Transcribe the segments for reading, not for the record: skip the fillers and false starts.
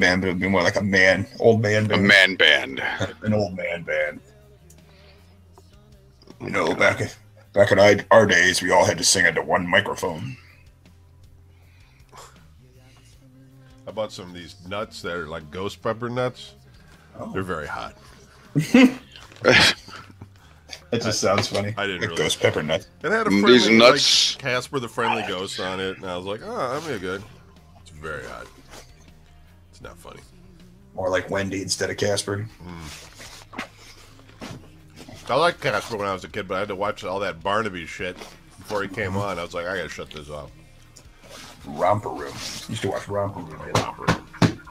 band, but it would be more like a man, old man A band. man band. An old man band. Oh You my know, God. back in our days, we all had to sing into one microphone. I bought some of these nuts that are like ghost pepper nuts. Oh. They're very hot. It just sounds funny. I didn't Like really. ghost pepper nuts. It had a These friendly, nuts- like Casper the Friendly Ghost on it, and I was like, oh, that'd be good. It's very hot. It's not funny. More like Wendy instead of Casper. I liked Casper when I was a kid, but I had to watch all that Barnaby shit before he came on. I was like, I gotta shut this off. Romper Room. Used to watch Romper Room.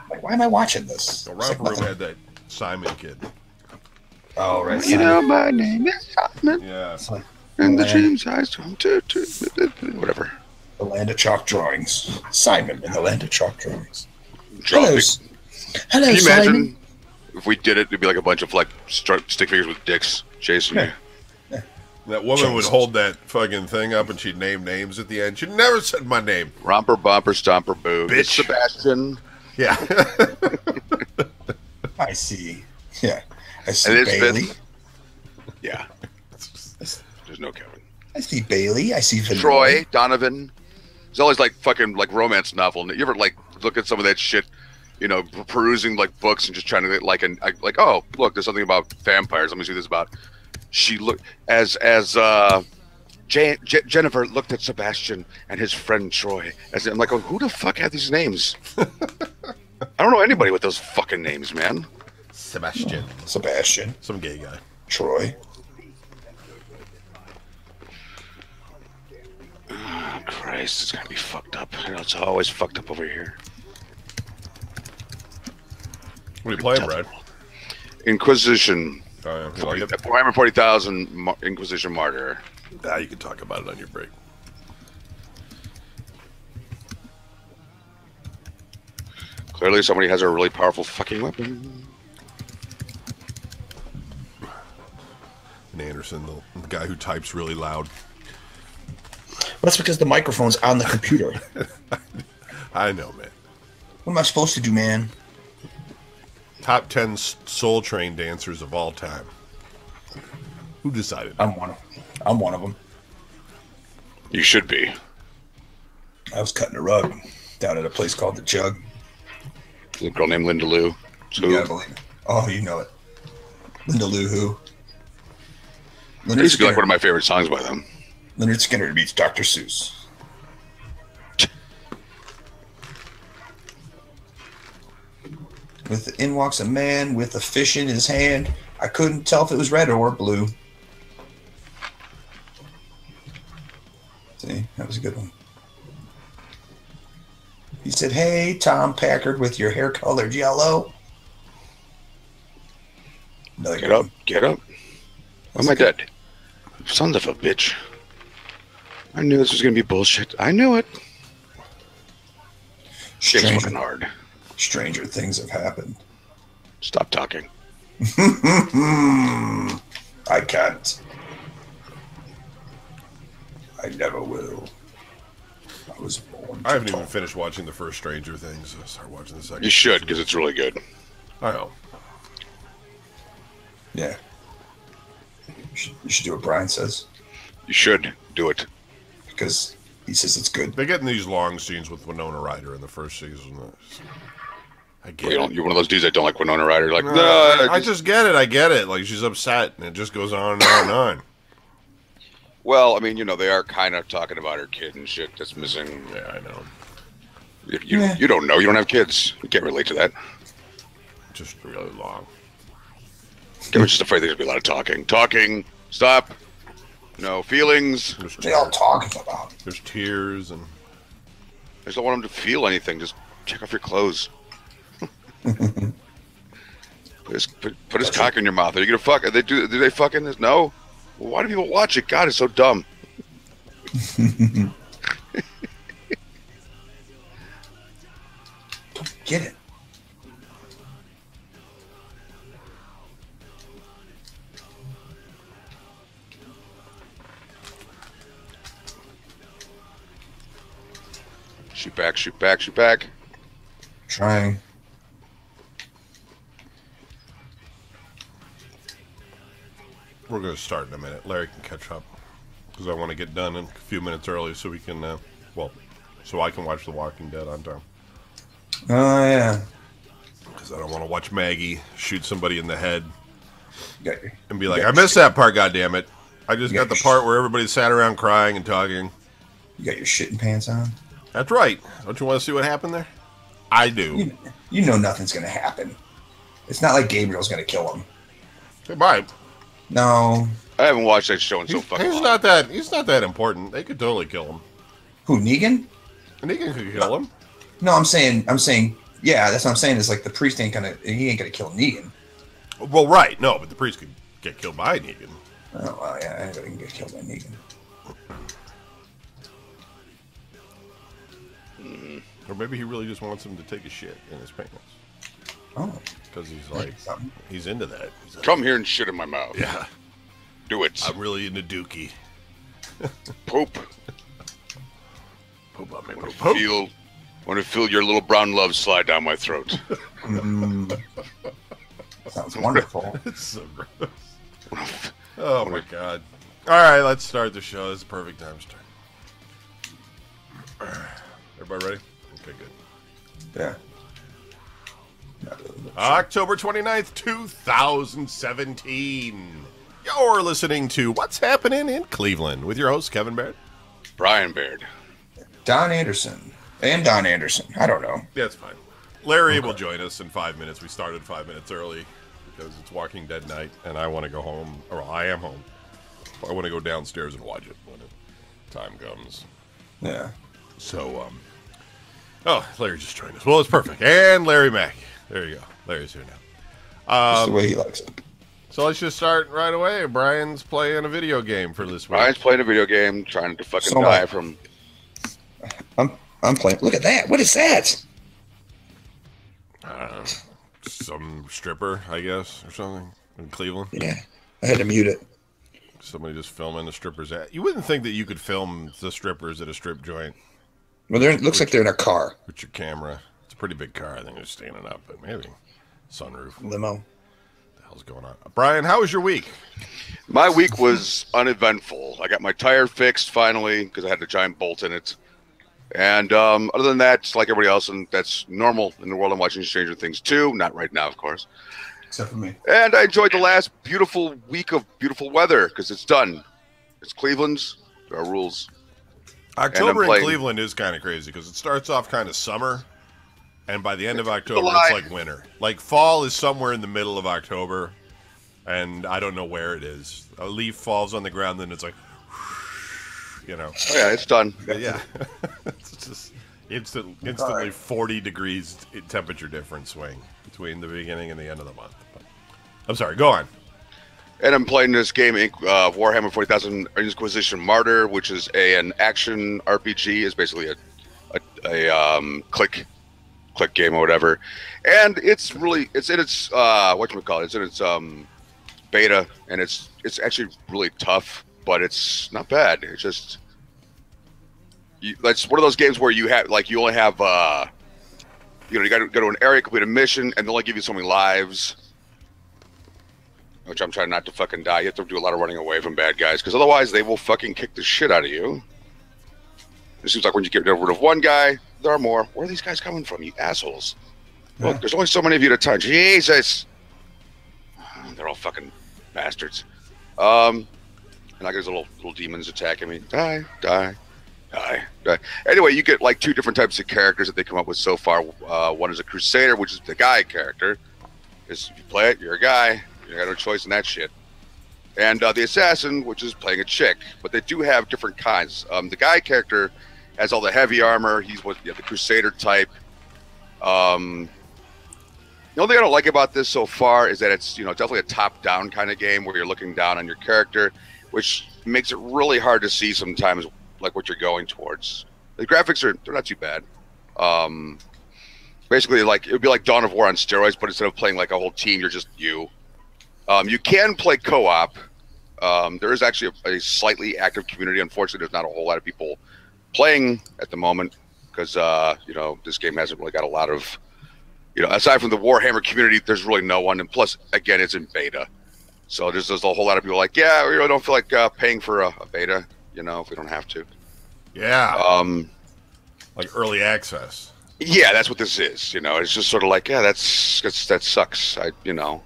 Like, why am I watching this? The It's like Romper Room nothing. had that Simon kid. Oh, right. You know, my name is Simon. Yeah. It's like And the land, James eyes whatever. the land of chalk drawings. Simon in the land of chalk drawings. Drop Hello, it. hello, Can you Simon. imagine if we did it? It'd be like a bunch of like stick figures with dicks chasing you. That woman would Jesus. hold that fucking thing up and she'd name names at the end. She never said my name. Romper, bumper, stomper, boo. Bitch. It's Sebastian. Yeah. I see. Yeah. I see And it's Bailey. Yeah. There's no Kevin. I see Bailey. I see Vanilla. Troy, Donovan. It's always like fucking like romance novel. You ever like look at some of that shit? You know, perusing like books and just trying to get like oh look, there's something about vampires. Let me see this about. She looked as Jennifer looked at Sebastian and his friend Troy. As I'm like, oh, who the fuck have these names? I don't know anybody with those fucking names, man. Sebastian. Sebastian. Some gay guy. Troy. Oh, Christ, it's gonna be fucked up. You know, it's always fucked up over here. What are you playing, Brad? Inquisition. Oh, yeah. You like it? 440,000 Inquisition Martyr. Ah, you can talk about it on your break. Clearly, somebody has a really powerful fucking weapon. And Anderson, the guy who types really loud. Well, that's because the microphone's on the computer. I know, man. What am I supposed to do, man? Top 10 Soul Train dancers of all time. Who decided? I'm one of them. You should be. I was cutting a rug down at a place called The Jug. There's a girl named Linda Lou. So You gotta believe it. Oh, you know it. Linda Lou who? it used to be like one of my favorite songs by them. Leonard Skinner beats Dr. Seuss. In walks a man with a fish in his hand. I couldn't tell if it was red or blue. See, that was a good one. He said, "Hey, Tom Packard, with your hair colored yellow." Another Get good up, one. get up. Why am I dead? Sons of a bitch. I knew this was gonna be bullshit. I knew it. Game's fucking Stranger, hard. stranger things have happened. Stop talking. I can't. I never will. I was born. I haven't to even talk. finished watching the first Stranger Things. I'll start watching the second. You should, because it's really good. I know. Yeah. You should do what Brian says You should do it. because he says it's good. They get in these long scenes with Winona Ryder in the first season. I get it. You're one of those dudes that don't like Winona Ryder. You're like, No, no, I just get it. I get it. Like, she's upset, and it just goes on and on and on. Well, I mean, you know, they are kind of talking about her kid and shit that's missing. Yeah, I know. Yeah. You don't know. You don't have kids. You can't relate to that. Just really long. I'm just afraid there's going to be a lot of talking. Talking. Stop. No feelings. There's, What are they all talking about? there's tears, and I just don't want him to feel anything. Just check off your clothes. Put his cock in your mouth. Are you gonna fuck? Do they fucking this? No. Well, why do people watch it? God, it's so dumb. Get it. Shoot back. Shoot back. Shoot back. Trying. We're going to start in a minute. Larry can catch up because I want to get done in a few minutes early so we can, so I can watch The Walking Dead on time. Oh, yeah. Because I don't want to watch Maggie shoot somebody in the head and be like, got I missed that part, goddammit. I just got the part where everybody sat around crying and talking. You got your shitting pants on? That's right. Don't you want to see what happened there? I do. You know nothing's going to happen. It's not like Gabriel's going to kill him. Goodbye. No. I haven't watched that show in so fucking long. He's not that important. They could totally kill him. Who, Negan? Negan could kill him. No, I'm saying, yeah, that's what I'm saying. Is like the priest ain't gonna kill Negan. Well, right, no, but the priest could get killed by Negan. Oh, well, yeah, anybody can get killed by Negan. Or maybe he really just wants him to take a shit in his pants. Oh, because he's like, he's into that. He's like, come here and shit in my mouth. Yeah, do it. I'm really into Dookie. Poop. Poop on me. Want to feel your little brown love slide down my throat. Sounds wonderful. It's so gross. Oh my god. All right, let's start the show. This is the perfect time to start. Everybody ready? Okay, good. Yeah. October 29th, 2017. You're listening to What's Happening in Cleveland with your host, Kevin Baird. Brian Baird. Don Anderson. And Don Anderson. I don't know. Yeah, it's fine. Larry will join us in 5 minutes. We started 5 minutes early because it's Walking Dead night, and I want to go home. Or I am home. I want to go downstairs and watch it when the time comes. Yeah. So, oh, Larry just joined us. Well, it's perfect. And Larry Mack. There you go. Larry's here now. That's the way he likes it. So let's just start right away. Brian's playing a video game for this week. Brian's playing a video game, trying to fucking die from... I'm playing. Look at that. What is that? Some stripper, I guess, or something in Cleveland. Yeah, I had to mute it. Somebody just filming the strippers at. You wouldn't think that you could film the strippers at a strip joint. Well, it looks like they're in a car. With your camera. It's a pretty big car. I think they're standing up, but maybe sunroof. Limo. What the hell's going on? Brian, how was your week? My week was uneventful. I got my tire fixed finally because I had a giant bolt in it. And other than that, it's like everybody else, and that's normal in the world. I'm watching Stranger Things 2. Not right now, of course. Except for me. And I enjoyed the last beautiful week of beautiful weather because it's done. It's Cleveland's. There are rules. October in Cleveland is kind of crazy because it starts off kind of summer, and by the end of October, it's like winter. Like fall is somewhere in the middle of October, and I don't know where it is. A leaf falls on the ground, then it's like... You know. Oh, yeah, it's done. Yeah. It's just instantly 40 degrees temperature difference swing between the beginning and the end of the month. But, I'm sorry, go on. And I'm playing this game, Warhammer 40,000 Inquisition Martyr, which is an action RPG. It's basically a click game or whatever. And it's in its whatchamacallit, it's in its beta, and it's actually really tough. But it's not bad. It's just that's one of those games where you only have you got to go to an area, complete a mission, and they'll only give you so many lives. Which I'm trying not to fucking die. You have to do a lot of running away from bad guys because otherwise they will fucking kick the shit out of you. It seems like when you get rid of one guy, there are more. Where are these guys coming from? You assholes! Yeah. Look, there's only so many of you at a time. Jesus! They're all fucking bastards. And I got these little demons attacking me. Die. Anyway, you get like two different types of characters that they come up with so far. One is a Crusader, which is the guy character. If you play it, you're a guy. You got no choice in that shit. And the Assassin, which is playing a chick. But they do have different kinds. The guy character has all the heavy armor. He's the Crusader type. The only thing I don't like about this so far is that it's definitely a top-down kind of game where you're looking down on your character, which makes it really hard to see sometimes, like what you're going towards. The graphics they're not too bad. Basically, like it would be like Dawn of War on steroids, but instead of playing like a whole team, you're just you. You can play co-op. There is actually a slightly active community. Unfortunately, there's not a whole lot of people playing at the moment because this game hasn't really got a lot of aside from the Warhammer community, there's really no one. And plus, again, it's in beta. So there's a whole lot of people like, yeah, we really don't feel like paying for a beta, if we don't have to. Yeah. Like early access. Yeah, that's what this is. It's just sort of like, yeah, that sucks. I don't know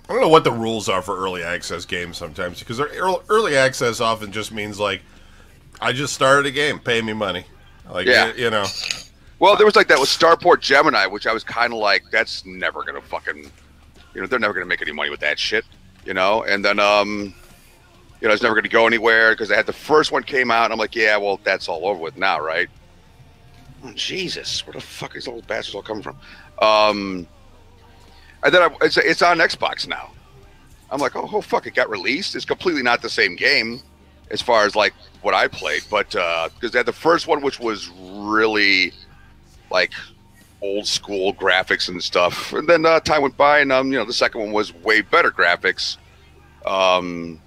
what the rules are for early access games sometimes, because early access often just means like, I just started a game, pay me money. Like, yeah. Well, there was like that with Starport Gemini, which I was kind of like, that's never gonna fucking. They're never going to make any money with that shit, And then, it's never going to go anywhere because they had the first one came out. And I'm like, yeah, well, that's all over with now, right? Oh, Jesus, where the fuck is all those bastards all coming from? And then it's on Xbox now. I'm like, oh, fuck, it got released. It's completely not the same game as far as like what I played, but because they had the first one, which was really like old school graphics and stuff, and then time went by, and the second one was way better graphics. Storyline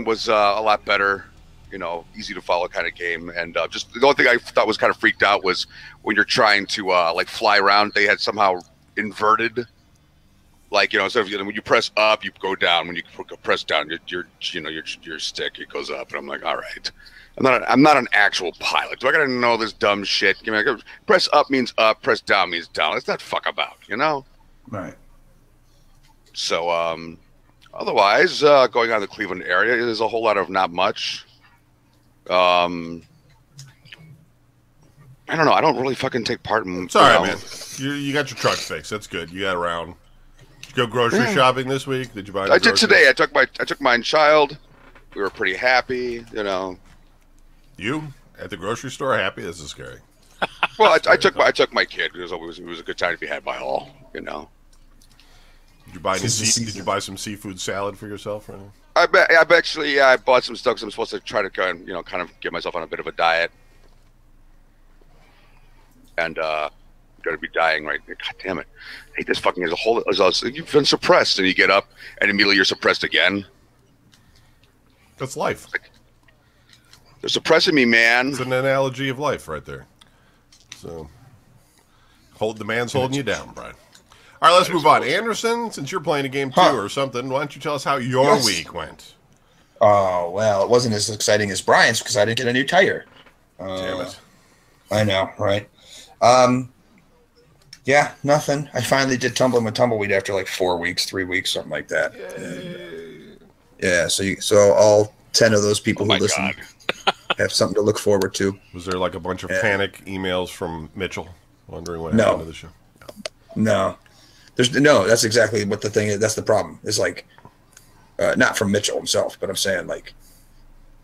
was a lot better, easy to follow kind of game, and just the only thing I thought was kind of freaked out was when you're trying to like fly around, they had somehow inverted, like instead of when you press up, you go down. When you press down, your stick, it goes up, and I'm like, all right. I'm not an actual pilot. Do I gotta know this dumb shit? Press up means up, press down means down. Let's not fuck about, Right. So, otherwise, going on the Cleveland area, there's a whole lot of not much. I don't know. I don't really fucking take part in. It's all right, man. You got your truck fixed. That's good. You got around. Did you go grocery shopping this week? Did you buy? I did today. I took my child. We were pretty happy, You at the grocery store happy? This is scary. Well, I took my kid. It was a good time to be had by all. Did you buy Did you buy some seafood salad for yourself? Or I actually I bought some stuff. 'Cause I'm supposed to try to kind of get myself on a bit of a diet, and going to be dying right. God damn it! I hate this fucking as a whole. You've been suppressed, and you get up, and immediately you're suppressed again. That's life. They're suppressing me, man. It's an analogy of life right there. So, the man's holding you down, Brian. All right, let's move on. Anderson, since you're playing a game too or something, why don't you tell us how your week went? Oh, well, it wasn't as exciting as Brian's because I didn't get a new tire. Damn it. I know, right? Yeah, nothing. I finally did Tumbling with Tumbleweed after like 4 weeks, 3 weeks, something like that. Yeah, so all 10 of those people who listen have something to look forward to. Was there like a bunch of panic emails from Mitchell wondering what happened to the show? No. That's exactly what the thing is. That's the problem. It's like, not from Mitchell himself, but I'm saying like,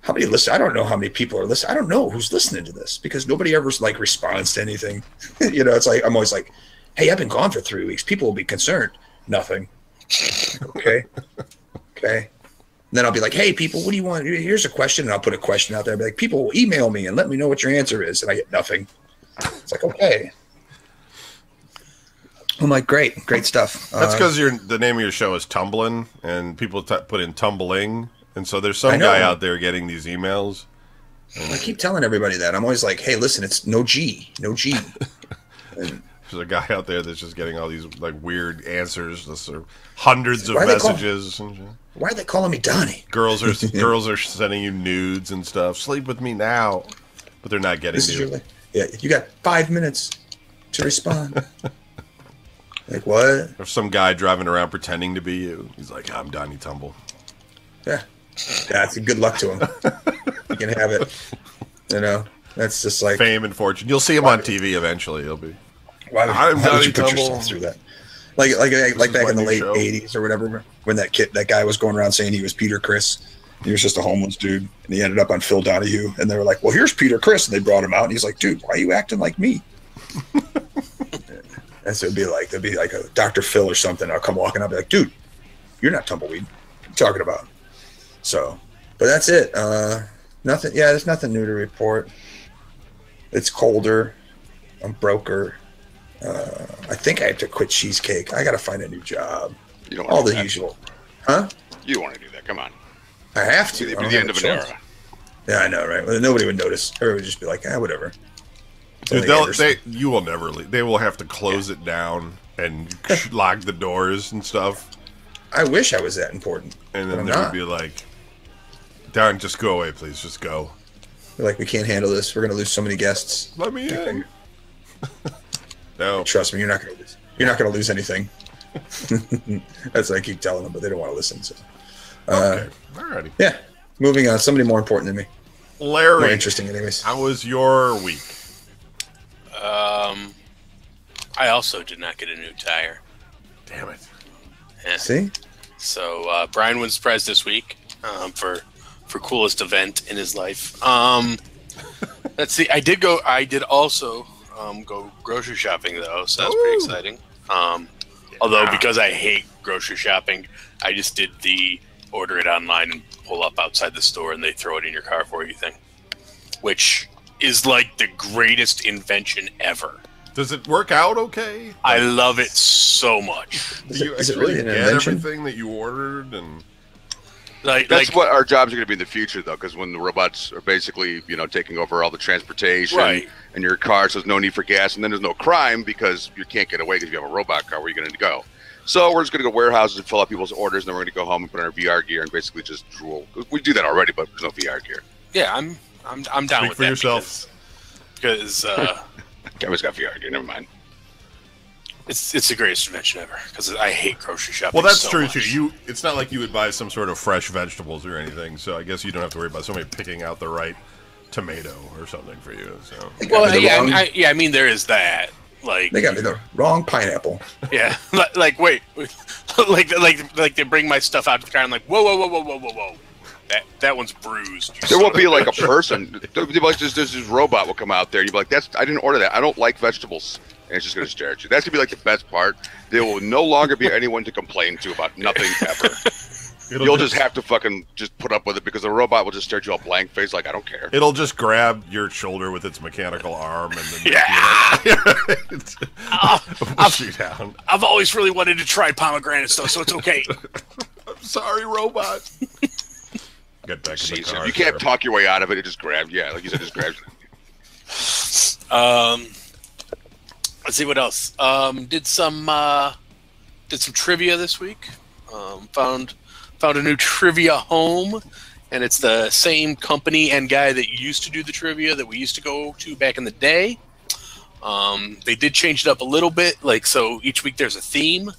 how many listen? I don't know how many people are listening. I don't know who's listening to this because nobody ever like responds to anything. It's like, I'm always like, hey, I've been gone for 3 weeks. People will be concerned. Nothing. Okay. And then I'll be like, hey, people, what do you want? Here's a question. And I'll put a question out there. I'll be like, people will email me and let me know what your answer is. And I get nothing. It's like, okay. I'm like, great stuff. That's because the name of your show is Tumbling, and people put in tumbling. And so there's some guy out there getting these emails. I keep telling everybody that. I'm always like, hey, listen, it's no G. And there's a guy out there that's just getting all these like weird answers. This are hundreds of messages. Why are they calling me Donnie? Girls are sending you nudes and stuff. Sleep with me now, but they're not getting you. You got 5 minutes to respond. Like what? Or some guy driving around pretending to be you. He's like, I'm Donnie Tumble. Yeah, that's good luck to him. You can have it. That's just like fame and fortune. You'll see him on TV eventually. He'll be. Why would you put yourself through that? Like back in the late '80s or whatever, when that guy was going around saying he was Peter Criss. He was just a homeless dude, and he ended up on Phil Donahue. And they were like, "Well, here's Peter Criss," and they brought him out, and he's like, "Dude, why are you acting like me?" And so there'd be like a Dr. Phil or something. I'll come walking up, and be like, "Dude, you're not Tumbleweed. What are you talking about?" So, but that's it. Nothing. Yeah, there's nothing new to report. It's colder. I'm broker. I think I have to quit cheesecake. I got to find a new job. You don't all the usual, huh? You don't want to do that? Come on. I have to. It'd be the end of an era. Yeah, I know, right? Well, nobody would notice. Everybody would just be like, whatever. Dude, you will never leave. They will have to close it down and lock the doors and stuff. I wish I was that important. And then they would be like, Darren, just go away, please. Just go. They're like, we can't handle this. We're going to lose so many guests. Let me in. No. Trust me, you're not going to lose. You're not going to lose anything. That's what I keep telling them, but they don't want to listen. So. Okay. Alrighty. Yeah. Moving on. Somebody more important than me. Larry. More interesting, anyways. How was your week? I also did not get a new tire. Damn it. Yeah. See? So Brian wins the prize this week for coolest event in his life. Let's see. I did also go grocery shopping though, so that's pretty exciting. Although because I hate grocery shopping, I just did the order it online and pull up outside the store and they throw it in your car for you thing, which is like the greatest invention ever. Does it work out okay? I love it so much. Do you is it actually really an get invention? everything that you ordered? And That's what our jobs are going to be in the future, though, because when the robots are basically, taking over all the transportation and your car, so there's no need for gas, and then there's no crime because you can't get away because you have a robot car. Where are you going to go? So we're just going to go to warehouses and fill out people's orders, and then we're going to go home and put on our VR gear and basically just drool. We do that already, but there's no VR gear. Yeah, I'm down Speak with for that yourself. because Kevin's got VR gear. Never mind. it's the greatest invention ever because I hate grocery shopping. Well, that's so true much. too. It's not like you would buy some sort of fresh vegetables or anything, so I guess you don't have to worry about somebody picking out the right tomato or something for you. So Well, yeah, I mean there is that. Like They got me the wrong pineapple. yeah, like wait, like they bring my stuff out to the car. I'm like, whoa. That one's bruised. There won't be like a person. There'll be like this robot will come out there, and you'll be like, I didn't order that. I don't like vegetables. And it's just going to stare at you. That's going to be like the best part. There will no longer be anyone to complain to about nothing ever. You'll just have to fucking just put up with it because the robot will just stare at you all blank face like, I don't care. it'll just grab your shoulder with its mechanical arm and then push you down. I've always really wanted to try pomegranates though, so it's okay. I'm sorry, robot. Get back in the car. You can't talk your way out of it. It just grabs. Yeah, like you said, it just grabs. Let's see what else. Did some trivia this week. Found a new trivia home, and it's the same company and guy that used to do the trivia that we used to go to back in the day. They did change it up a little bit, so each week there's a theme.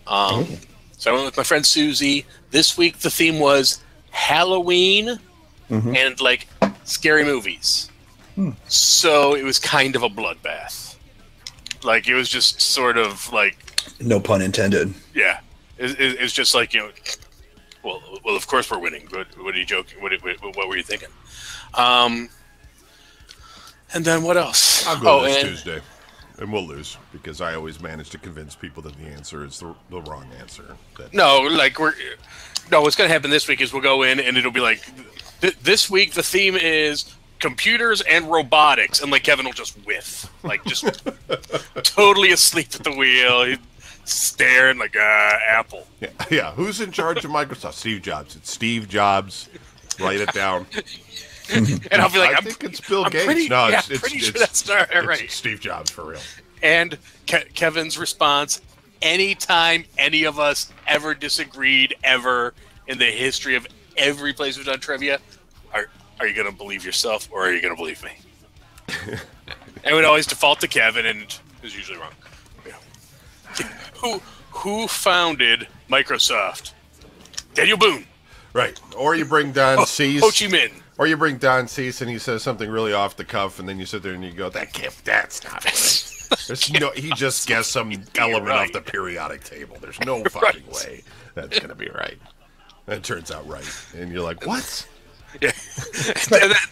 So I went with my friend Susie. This week the theme was Halloween and scary movies. So it was kind of a bloodbath. It was just sort of No pun intended. yeah. It's just well, of course we're winning. What are you joking? What were you thinking? And then what else? I'll go this Tuesday, and we'll lose because I always manage to convince people that the answer is the wrong answer. What's going to happen this week is we'll go in and it'll be this week the theme is computers and robotics, and Kevin will just whiff, just totally asleep at the wheel. He's staring like Apple. Yeah. Who's in charge of Microsoft? Steve Jobs. It's Steve Jobs. Write it down. And I'll be like, I think it's Bill Gates. Pretty, no, yeah, it's pretty sure that's not right. It's Steve Jobs for real. And Kevin's response: anytime any of us ever disagreed ever in the history of every place we've done trivia, are you going to believe yourself or are you going to believe me? And we'd always default to Kevin, and is usually wrong. Yeah. Who founded Microsoft? Daniel Boone. Right. Or you bring Don Cease. Ho Chi Minh. Or you bring Don Cease and he says something really off the cuff, and then you sit there and you go, that's not right. He just guessed some element of the periodic table. There's no fucking way that's going to be right. And it turns out right. And you're like, what? Yeah.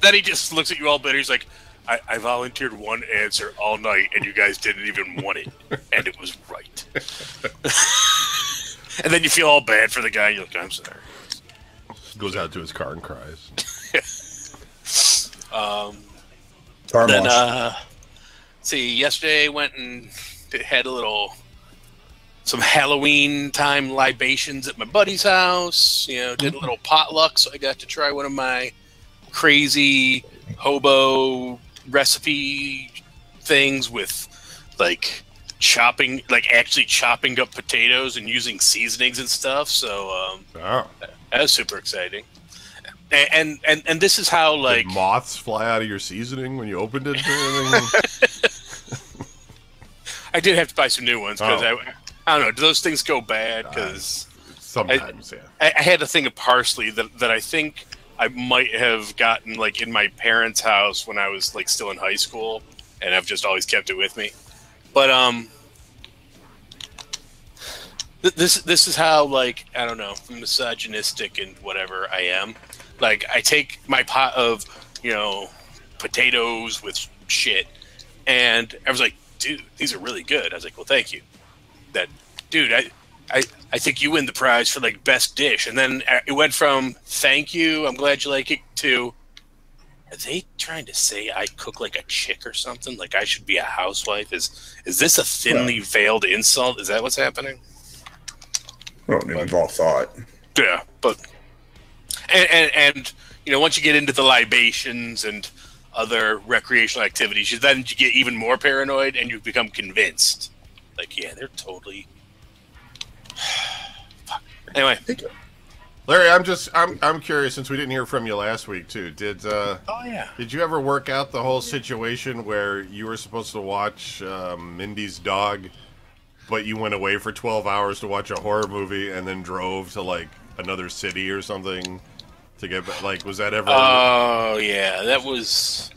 Then he just looks at you all bitter. He's like, I volunteered one answer all night, and you guys didn't even want it, and it was right. And then you feel all bad for the guy. You're like, I'm sorry. Goes out to his car and cries. See, yesterday went and had some Halloween time libations at my buddy's house. Did a little potluck, so I got to try one of my crazy hobo recipe things with actually chopping up potatoes and using seasonings and stuff. So that was super exciting. And this is how like did moths fly out of your seasoning when you opened it. I did have to buy some new ones because I don't know. Do those things go bad? Because sometimes, I had a thing of parsley that I think I might have gotten like in my parents' house when I was like still in high school, and I've just always kept it with me. But this is how like I don't know, misogynistic and whatever I am. Like I take my pot of potatoes with shit, and I was like, dude, these are really good. I was like, well, thank you. Dude, I think you win the prize for like best dish. And then it went from thank you, I'm glad you like it, to are they trying to say I cook like a chick or something? Like I should be a housewife? Is this a thinly veiled insult? Is that what's happening? Well, we've all thought. Yeah, but and once you get into the libations and other recreational activities, then you get even more paranoid and you become convinced. Like, yeah, they're totally. Fuck. Anyway, Larry, I'm curious since we didn't hear from you last week too. Did you ever work out the whole situation where you were supposed to watch Mindy's Dog, but you went away for 12 hours to watch a horror movie and then drove to like another city or something to get like? Was that ever? Oh yeah, that was.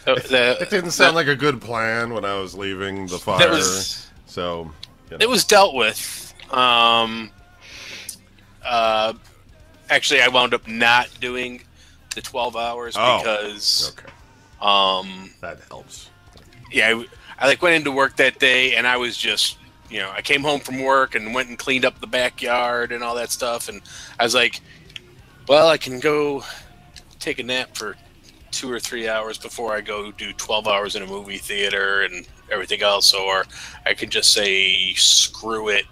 It didn't sound like a good plan when I was leaving the fire. It was dealt with. Actually, I wound up not doing the 12 hours because. Okay. That helps. Yeah, I like went into work that day, and I was just, I came home from work and went and cleaned up the backyard and all that stuff, and I was like, well, I can go take a nap for 2 or 3 hours before I go do 12 hours in a movie theater and everything else, or I can just say screw it,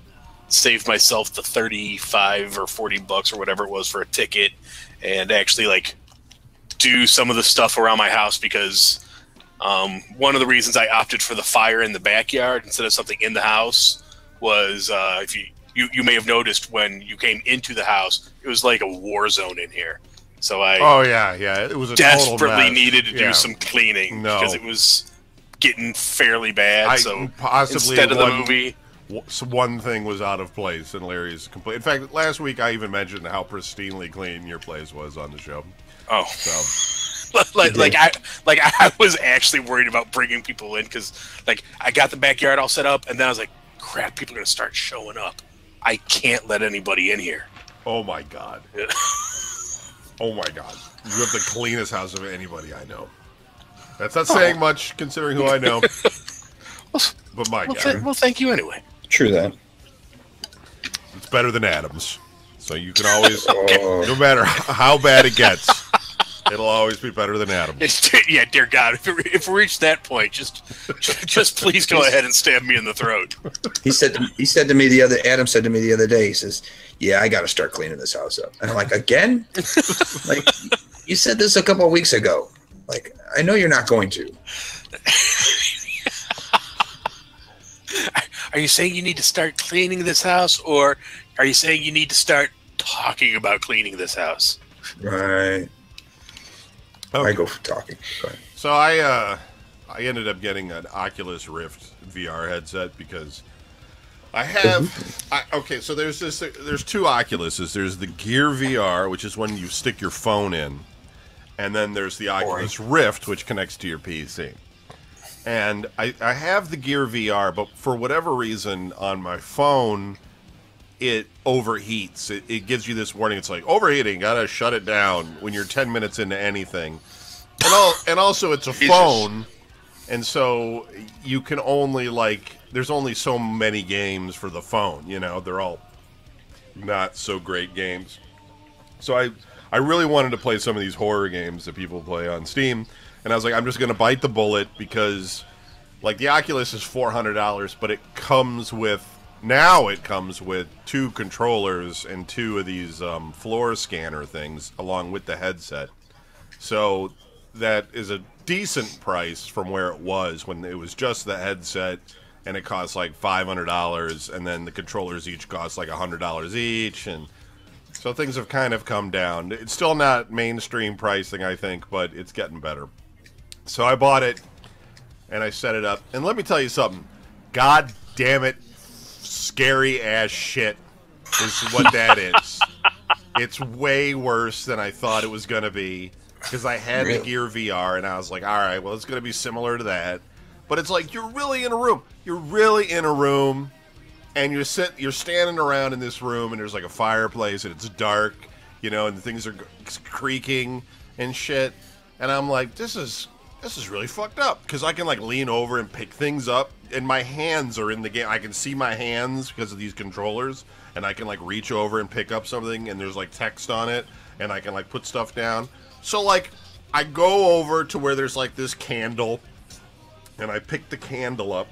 save myself the 35 or 40 bucks or whatever it was for a ticket, and actually like do some of the stuff around my house, because one of the reasons I opted for the fire in the backyard instead of something in the house was if you may have noticed when you came into the house, it was like a war zone in here. So I it was a desperately needed to do some cleaning because it was getting fairly bad. So possibly instead of the movie, one thing was out of place, and Larry's complete. In fact, last week I even mentioned how pristinely clean your place was on the show. Oh, so I was actually worried about bringing people in because like I got the backyard all set up, and then I was like, crap, people are gonna start showing up. I can't let anybody in here. Oh my god. Oh my god. You have the cleanest house of anybody I know. That's not saying much considering who I know. But my god. Well, thank you anyway. True that. It's better than Adams. So you can always, no matter how bad it gets, it'll always be better than Adams. Yeah, dear God, if we reach that point, just please go ahead and stab me in the throat. Adam said to me the other day, he says, yeah, I got to start cleaning this house up. And I'm like, again? Like, you said this a couple of weeks ago. Like, I know you're not going to. Are you saying you need to start cleaning this house, or are you saying you need to start talking about cleaning this house? Right. Okay. I go for talking. So I ended up getting an Oculus Rift VR headset because I have. So there's two Oculuses. There's the Gear VR, which is when you stick your phone in, and then there's the Oculus Rift, which connects to your PC. And I have the Gear VR, but for whatever reason on my phone, it overheats. It gives you this warning. It's like, overheating, gotta shut it down when you're 10 minutes into anything. And also it's a phone, and so you can only, there's only so many games for the phone, they're all not so great games. So I really wanted to play some of these horror games that people play on Steam, and I was like, I'm just going to bite the bullet because, the Oculus is $400, but it comes with 2 controllers and 2 of these floor scanner things along with the headset. So that is a decent price from where it was when it was just the headset and it costs like $500, and then the controllers each cost like $100 each, and so things have kind of come down. It's still not mainstream pricing, I think, but it's getting better. So I bought it, and I set it up, and let me tell you something. God damn it, scary ass shit is what that is. It's way worse than I thought it was going to be, because I had the Gear VR, and I was like, all right, well, it's going to be similar to that. But it's like, you're really in a room. You're really in a room, and you're standing around in this room, and there's like a fireplace, and it's dark, you know, and things are creaking and shit. And I'm like, this is really fucked up, because I can like lean over and pick things up, and my hands are in the game. I can see my hands because of these controllers, and I can like reach over and pick up something, and there's like text on it, and I can like put stuff down. So like, I go over to where there's like this candle, and I pick the candle up,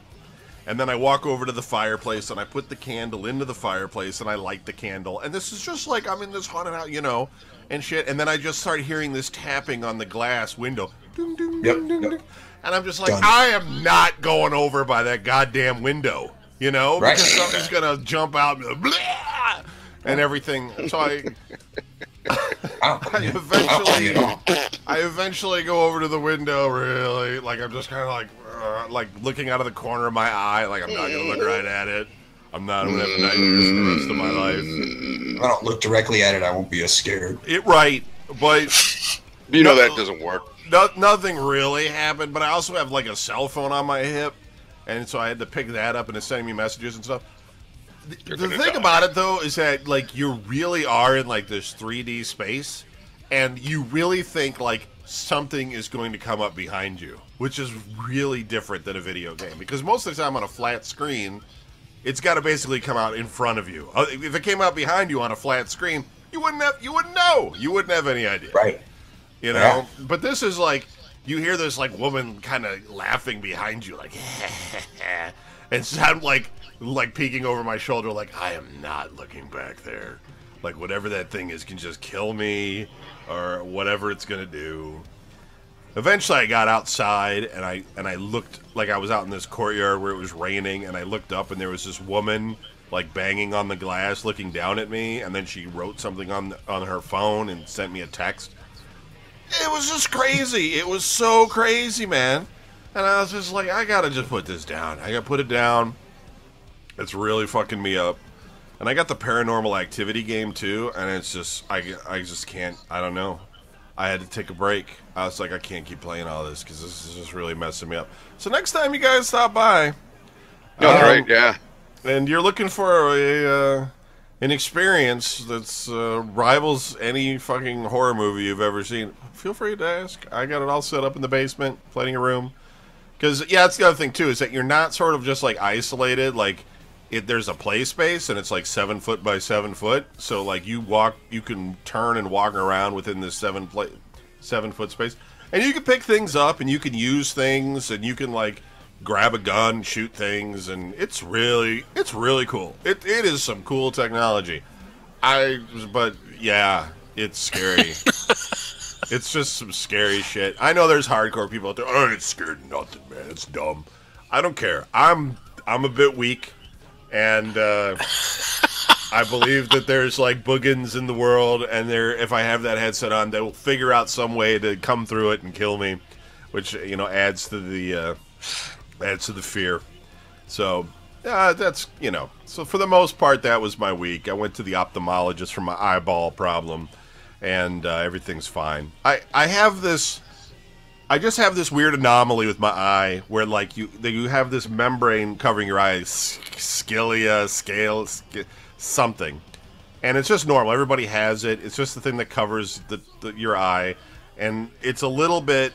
and then I walk over to the fireplace, and I put the candle into the fireplace, and I light the candle, and this is just like I'm in this haunted house, you know, and shit. And then I just start hearing this tapping on the glass window, ding, ding, ding, ding, ding. And I'm just like, done. I am not going over by that goddamn window, you know, because something's gonna jump out and, blah, and everything. So I eventually go over to the window, really, like I'm just kind of like looking out of the corner of my eye, like I'm not gonna look right at it. I'm not gonna have nightmares for the rest of my life. If I don't look directly at it, I won't be as scared. Right, but you know that doesn't work. Nothing really happened, but I also have like a cell phone on my hip, and so I had to pick that up, and it's sending me messages and stuff. The thing about it, though, is that like you really are in like this 3D space, and you really think like something is going to come up behind you, which is really different than a video game, because most of the time on a flat screen, it's got to basically come out in front of you. If it came out behind you on a flat screen, you wouldn't know. You wouldn't have any idea. Right. You know, yeah. But this is like, you hear this like woman kind of laughing behind you, like, and sound like peeking over my shoulder, like, I am not looking back there. Like, whatever that thing is can just kill me, or whatever it's gonna do. Eventually, I got outside, and I looked, like I was out in this courtyard where it was raining, and I looked up, and there was this woman like banging on the glass, looking down at me, and then she wrote something on her phone and sent me a text. It was just crazy. It was so crazy, man. And I was just like, I gotta just put this down. I gotta put it down. It's really fucking me up. And I got the Paranormal Activity game too, and it's just, I just can't, I don't know. I had to take a break. I was like, I can't keep playing all this, because this is just really messing me up. So next time you guys stop by. Great, yeah. And you're looking for an experience that's rivals any fucking horror movie you've ever seen, feel free to ask. I got it all set up in the basement, plenty of room. Because, yeah, that's the other thing, too, is that you're not sort of just, like, isolated. Like, there's a play space, and it's, like, 7 foot by 7 foot. So, like, you can turn and walk around within this 7 foot space. And you can pick things up, and you can use things, and you can, like, grab a gun, shoot things, and it's really cool. It is some cool technology. But yeah, it's scary. It's just some scary shit. I know there's hardcore people out there. I ain't scared of nothing, man. It's dumb. I don't care. I'm a bit weak, and I believe that there's like boogans in the world, and if I have that headset on, they will figure out some way to come through it and kill me, which adds to the fear. So that's So for the most part, that was my week. I went to the ophthalmologist for my eyeball problem, and everything's fine. I just have this weird anomaly with my eye where like you have this membrane covering your eye, something, and it's just normal. Everybody has it. It's just the thing that covers your eye, and it's a little bit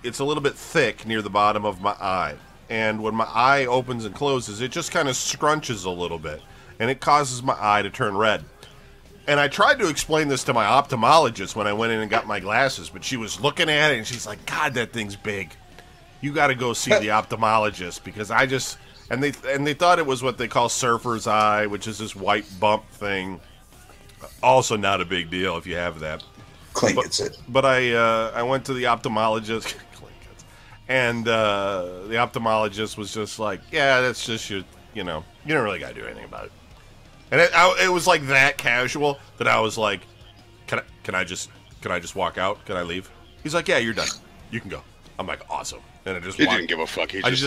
thick near the bottom of my eye. And when my eye opens and closes, it just kind of scrunches a little bit, and it causes my eye to turn red. And I tried to explain this to my ophthalmologist when I went in and got my glasses, but she was looking at it, and she's like, God, that thing's big. You got to go see the ophthalmologist, because and they thought it was what they call surfer's eye, which is this white bump thing. Also not a big deal if you have that. Clint gets it. But I went to the ophthalmologist, And the ophthalmologist was just like, yeah, that's just you know, you don't really got to do anything about it. And it was like that casual that I was like, can I just walk out? Can I leave? He's like, yeah, you're done. You can go. I'm like, awesome. And I just he didn't give a fuck. He just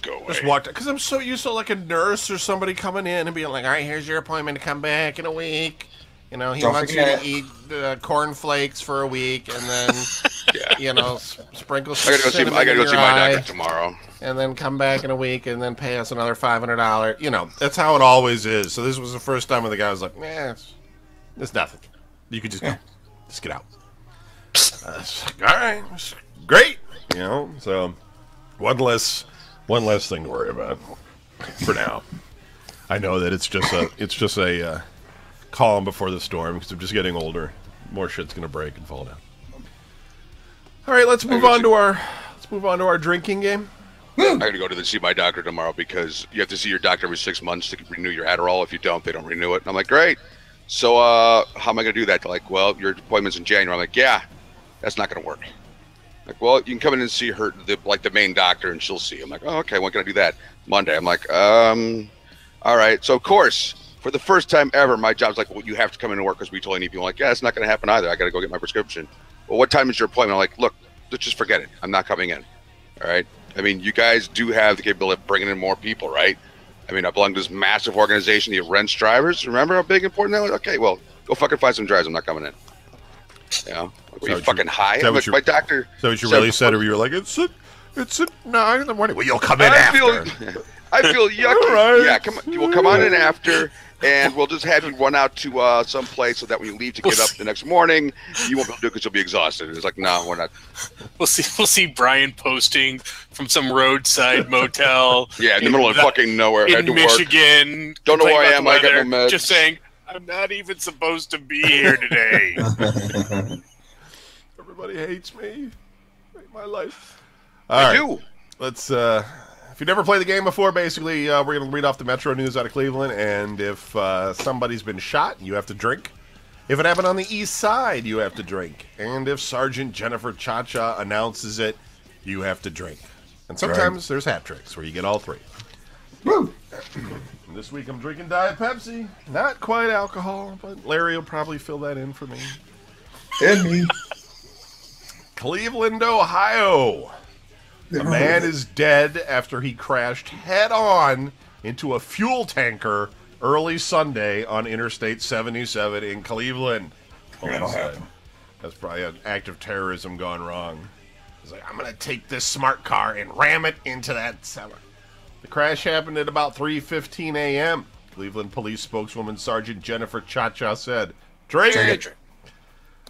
go away. Just walked, because I'm so used to like a nurse or somebody coming in and being like, all right, here's your appointment to come back in a week. You know, he wants you to eat cornflakes for a week, and then, you know, sprinkle some cinnamon I gotta go see my doctor eye, tomorrow. and then come back in a week, and then pay us another $500. You know, that's how it always is. So this was the first time when the guy was like, it's nothing. You could just go. Just get out. Like, all right, great. You know, so one less thing to worry about for now. I know that it's just a calm before the storm, because I'm just getting older. More shit's gonna break and fall down. All right, let's move on to our drinking game. I got to go to see my doctor tomorrow, because you have to see your doctor every 6 months to renew your Adderall. If you don't, they don't renew it. And I'm like, great. So how am I gonna do that? They're like, well, your appointment's in January. I'm like, yeah, that's not gonna work. Like, well, you can come in and see her, the main doctor, and she'll see you. I'm like, oh, okay, when can I do that? Monday. I'm like, all right. So, of course, for the first time ever, my job's like, well, you have to come into work because we totally need people. I'm like, yeah, it's not going to happen either. I got to go get my prescription. Well, what time is your appointment? I'm like, look, let's just forget it. I'm not coming in. All right? I mean, you guys do have the capability of bringing in more people, right? I mean, I belong to this massive organization that rents drivers. Remember how big important that was? Okay, well, go fucking find some drivers. I'm not coming in. You know? Like, you fucking high? Like, my doctor... Is that what you really said, or you were like, it's at 9 in the morning. Well, you'll come in after. I feel yucky. Right. Yeah, we'll come on in after, and we'll just have you run out to some place so that when you leave to get up the next morning, you won't be able to do it because you'll be exhausted. It's like, no, we're not. We'll see Brian posting from some roadside motel. Yeah, in the middle of fucking nowhere. In Michigan. Don't know where I am. I got no meds. Just saying, I'm not even supposed to be here today. Everybody hates me. Hate my life. I do. Let's, if you never played the game before, basically, we're going to read off the Metro News out of Cleveland, and if somebody's been shot, you have to drink. If it happened on the east side, you have to drink. And if Sergeant Jennifer Cha-Cha announces it, you have to drink. And sometimes there's hat tricks where you get all three. Woo! This week I'm drinking Diet Pepsi. Not quite alcohol, but Larry will probably fill that in for me. And me. Cleveland, Ohio. A man is dead after he crashed head-on into a fuel tanker early Sunday on Interstate 77 in Cleveland. That's probably an act of terrorism gone wrong. He's like, I'm going to take this smart car and ram it into that cellar. The crash happened at about 3:15 a.m. Cleveland police spokeswoman Sergeant Jennifer Cha-Cha said, Drink it.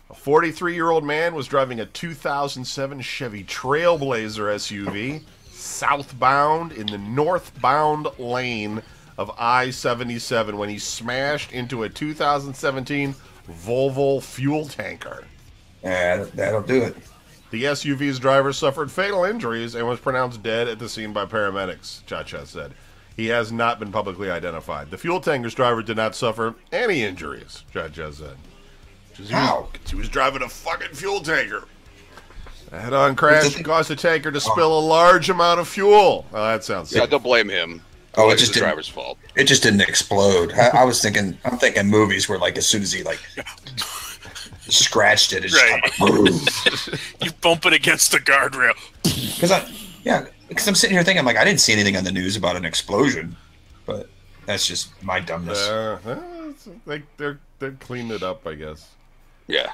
A 43-year-old man was driving a 2007 Chevy Trailblazer SUV southbound in the northbound lane of I-77 when he smashed into a 2017 Volvo fuel tanker. Yeah, that'll do it. The SUV's driver suffered fatal injuries and was pronounced dead at the scene by paramedics, Cha-Cha said. He has not been publicly identified. The fuel tanker's driver did not suffer any injuries, Cha-Cha said. How? He was driving a fucking fuel tanker. A head-on crash caused the tanker to spill a large amount of fuel. Oh, that sounds sick. Yeah, don't blame him. Oh, it just the driver's fault. It just didn't explode. I'm thinking movies where, like, as soon as he, like, scratched it, it's just kind of you bump it against the guardrail. Because I'm sitting here thinking, like, I didn't see anything on the news about an explosion, but that's just my dumbness. They're cleaning it up, I guess. Yeah.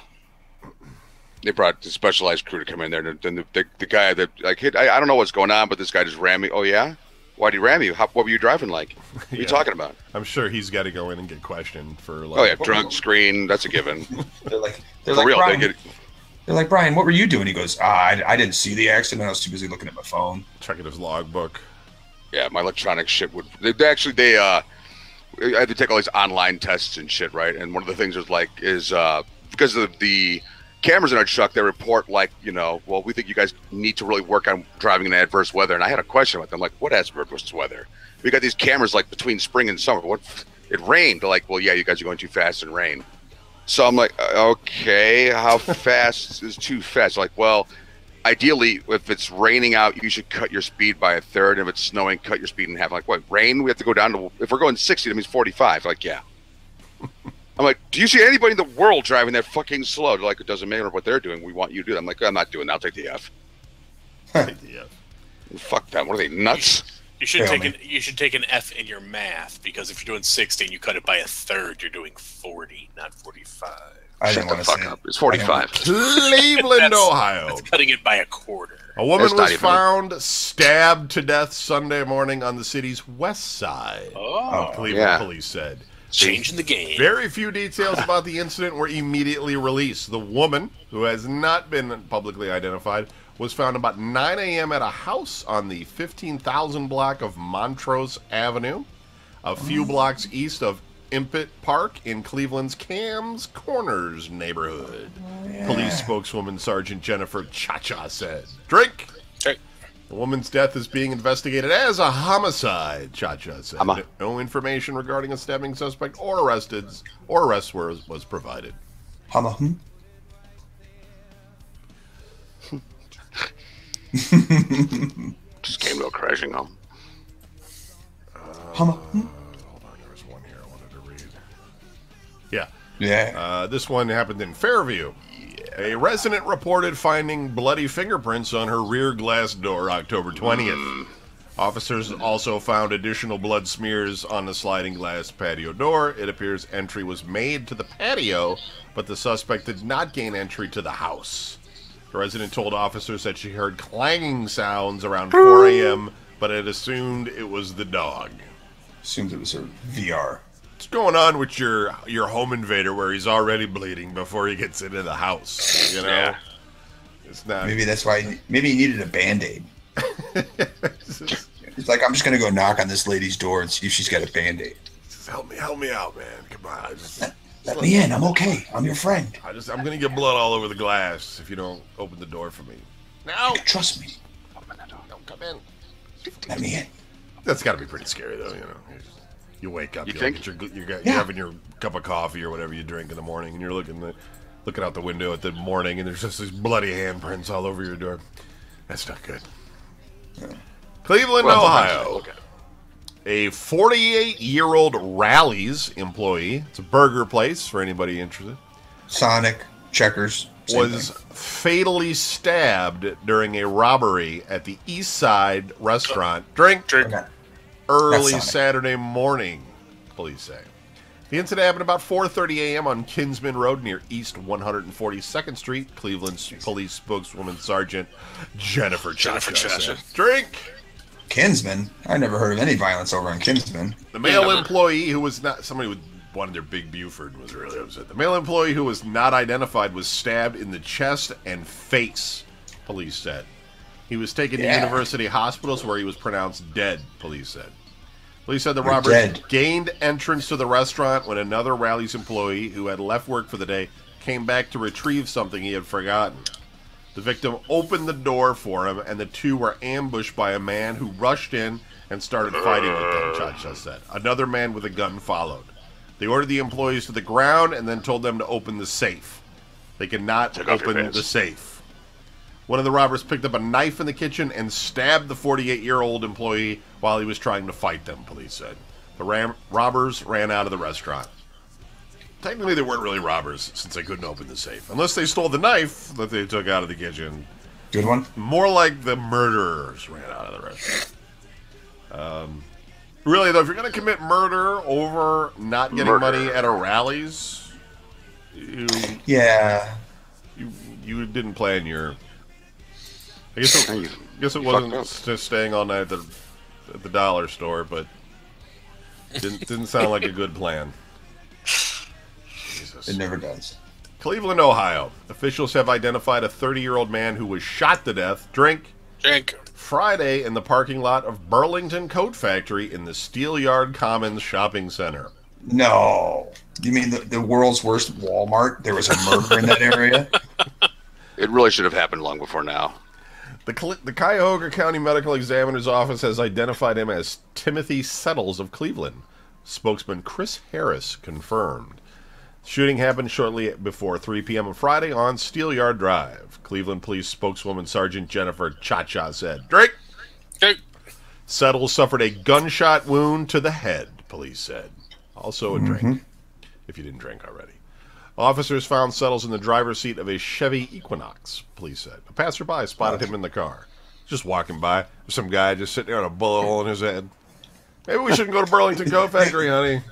They brought the specialized crew to come in there, and then the guy that like hit. I don't know what's going on, but this guy just rammed me. Oh yeah, why'd he ram you? What were you driving like? What are you talking about? I'm sure he's got to go in and get questioned for. Like, oh yeah, drunk screen. That's a given. They're like Brian, they're like, Brian, what were you doing? He goes, I didn't see the accident. I was too busy looking at my phone, checking his logbook. Yeah, my electronic shit would. They I had to take all these online tests and shit, right? And one of the things was like because of the cameras in our truck, they report like, well, we think you guys need to really work on driving in adverse weather. And I had a question with them, like, what adverse weather? We got these cameras like between spring and summer. What? It rained. They're like, well, yeah, you guys are going too fast in rain. So I'm like, okay, how fast is too fast? They're like, well, ideally, if it's raining out, you should cut your speed by a third. If it's snowing, cut your speed in half. Like, what, rain? We have to go down to, if we're going 60, that means 45. Like, yeah. I'm like, do you see anybody in the world driving that fucking slow? They're like, it doesn't matter what they're doing. We want you to do that. I'm like, I'm not doing that. I'll take the F. Take the F. Fuck them. What are they, nuts? You should take an F in your math, because if you're doing 60 and you cut it by a third, you're doing 40, not 45. I Shut the fuck up. It's 45. Cleveland, Ohio. That's cutting it by a quarter. A woman was found stabbed to death Sunday morning on the city's west side. Cleveland police said. Changing the game. Very few details about the incident were immediately released. The woman, who has not been publicly identified, was found about 9 a.m. at a house on the 15,000 block of Montrose Avenue, a few blocks east of Impet Park in Cleveland's Cam's Corners neighborhood. Police spokeswoman Sergeant Jennifer Chacha said. Drink! The woman's death is being investigated as a homicide, Chacha said. No information regarding a stabbing suspect or arrest was provided. Just came to a crashing home. Hold on, there was one here I wanted to read. Yeah. This one happened in Fairview. A resident reported finding bloody fingerprints on her rear glass door October 20th. Officers also found additional blood smears on the sliding glass patio door. It appears entry was made to the patio, but the suspect did not gain entry to the house. The resident told officers that she heard clanging sounds around 4 a.m., but had assumed it was the dog. Assumed it was her VR. What's going on with your home invader where he's already bleeding before he gets into the house? You know? Yeah. It's not. Maybe that's why. Maybe he needed a Band-Aid. He's like, I'm just gonna go knock on this lady's door and see if she's got a Band-Aid. Just help me out, man. Come on. Let me in. I'm okay. I'm your friend. I'm gonna get blood all over the glass if you don't open the door for me. No. Trust me. Don't come in. Let me in. That's got to be pretty scary, though. You know. You wake up, you're having your cup of coffee or whatever you drink in the morning, and you're looking out the window at the morning, and there's just these bloody handprints all over your door. That's not good. Yeah. Cleveland, Ohio. A 48-year-old Rally's employee, it's a burger place for anybody interested, Sonic, Checkers, was fatally stabbed during a robbery at the East Side restaurant. Drink. Okay. Early Saturday morning, police say. The incident happened about 4:30 a.m. on Kinsman Road near East 142nd Street. Cleveland's police spokeswoman Sergeant Jennifer Chacha. Drink. Kinsman? I never heard of any violence over in Kinsman. The male employee who was not somebody with wanted their Big Buford was really upset. The male employee who was not identified was stabbed in the chest and face, police said. He was taken to University Hospitals where he was pronounced dead, police said. Police said the robbers gained entrance to the restaurant when another Rally's employee who had left work for the day came back to retrieve something he had forgotten. The victim opened the door for him, and the two were ambushed by a man who rushed in and started fighting with them, Chacha said. Another man with a gun followed. They ordered the employees to the ground and then told them to open the safe. They could not open the safe. One of the robbers picked up a knife in the kitchen and stabbed the 48-year-old employee while he was trying to fight them, police said. The robbers ran out of the restaurant. Technically, they weren't really robbers since they couldn't open the safe. Unless they stole the knife that they took out of the kitchen. Good one. More like the murderers ran out of the restaurant. Really, though, if you're going to commit murder over not getting money at a Rally's, you didn't plan your... I guess it wasn't just staying all night at the dollar store, but didn't sound like a good plan. Jesus. It never does. Cleveland, Ohio. Officials have identified a 30-year-old man who was shot to death. Drink. Friday in the parking lot of Burlington Coat Factory in the Steelyard Commons Shopping Center. No. You mean the world's worst Walmart? There was a murder in that area? It really should have happened long before now. The Cuyahoga County Medical Examiner's Office has identified him as Timothy Settles of Cleveland. Spokesman Chris Harris confirmed. Shooting happened shortly before 3 p.m. on Friday on Steelyard Drive. Cleveland Police spokeswoman Sergeant Jennifer Cha-Cha said, Drake! Settles suffered a gunshot wound to the head, police said. Also a drink, if you didn't drink already. Officers found Settles in the driver's seat of a Chevy Equinox, police said. A passerby spotted him in the car. Just walking by. Some guy just sitting there with a bullet hole in his head. Maybe we shouldn't go to Burlington Coat Factory, honey.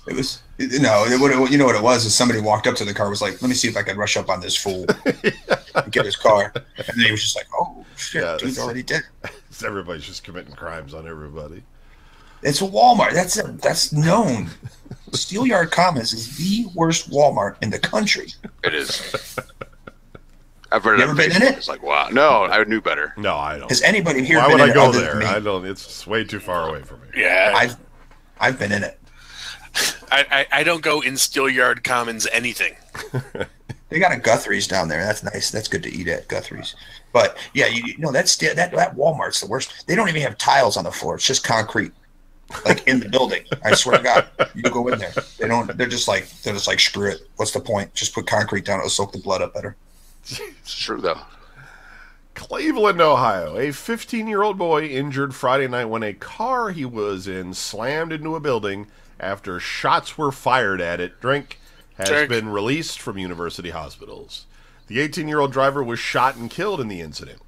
It was, you know what it was, is somebody walked up to the car, was like, let me see if I can rush up on this fool and get his car. And then he was just like, oh, shit, yeah, dude's already dead. Everybody's just committing crimes on everybody. It's a Walmart. That's known. Steelyard Commons is the worst Walmart in the country. It is. I've heard you ever been in it? It's like, wow. No, I knew better. No, I don't. Has anybody here Why been would in I go it there? I don't. It's way too far away from me. Yeah. I've been in it. I don't go in Steelyard Commons anything. They got a Guthrie's down there. That's nice. That's good to eat at, Guthrie's. But yeah, that Walmart's the worst. They don't even have tiles on the floor. It's just concrete, like in the building. I swear to God, you go in there. They don't. They're just like screw it. What's the point? Just put concrete down. It'll soak the blood up better. It's true though. Cleveland, Ohio. A 15-year-old boy injured Friday night when a car he was in slammed into a building after shots were fired at it. Has been released from university hospitals. The 18-year-old driver was shot and killed in the incident.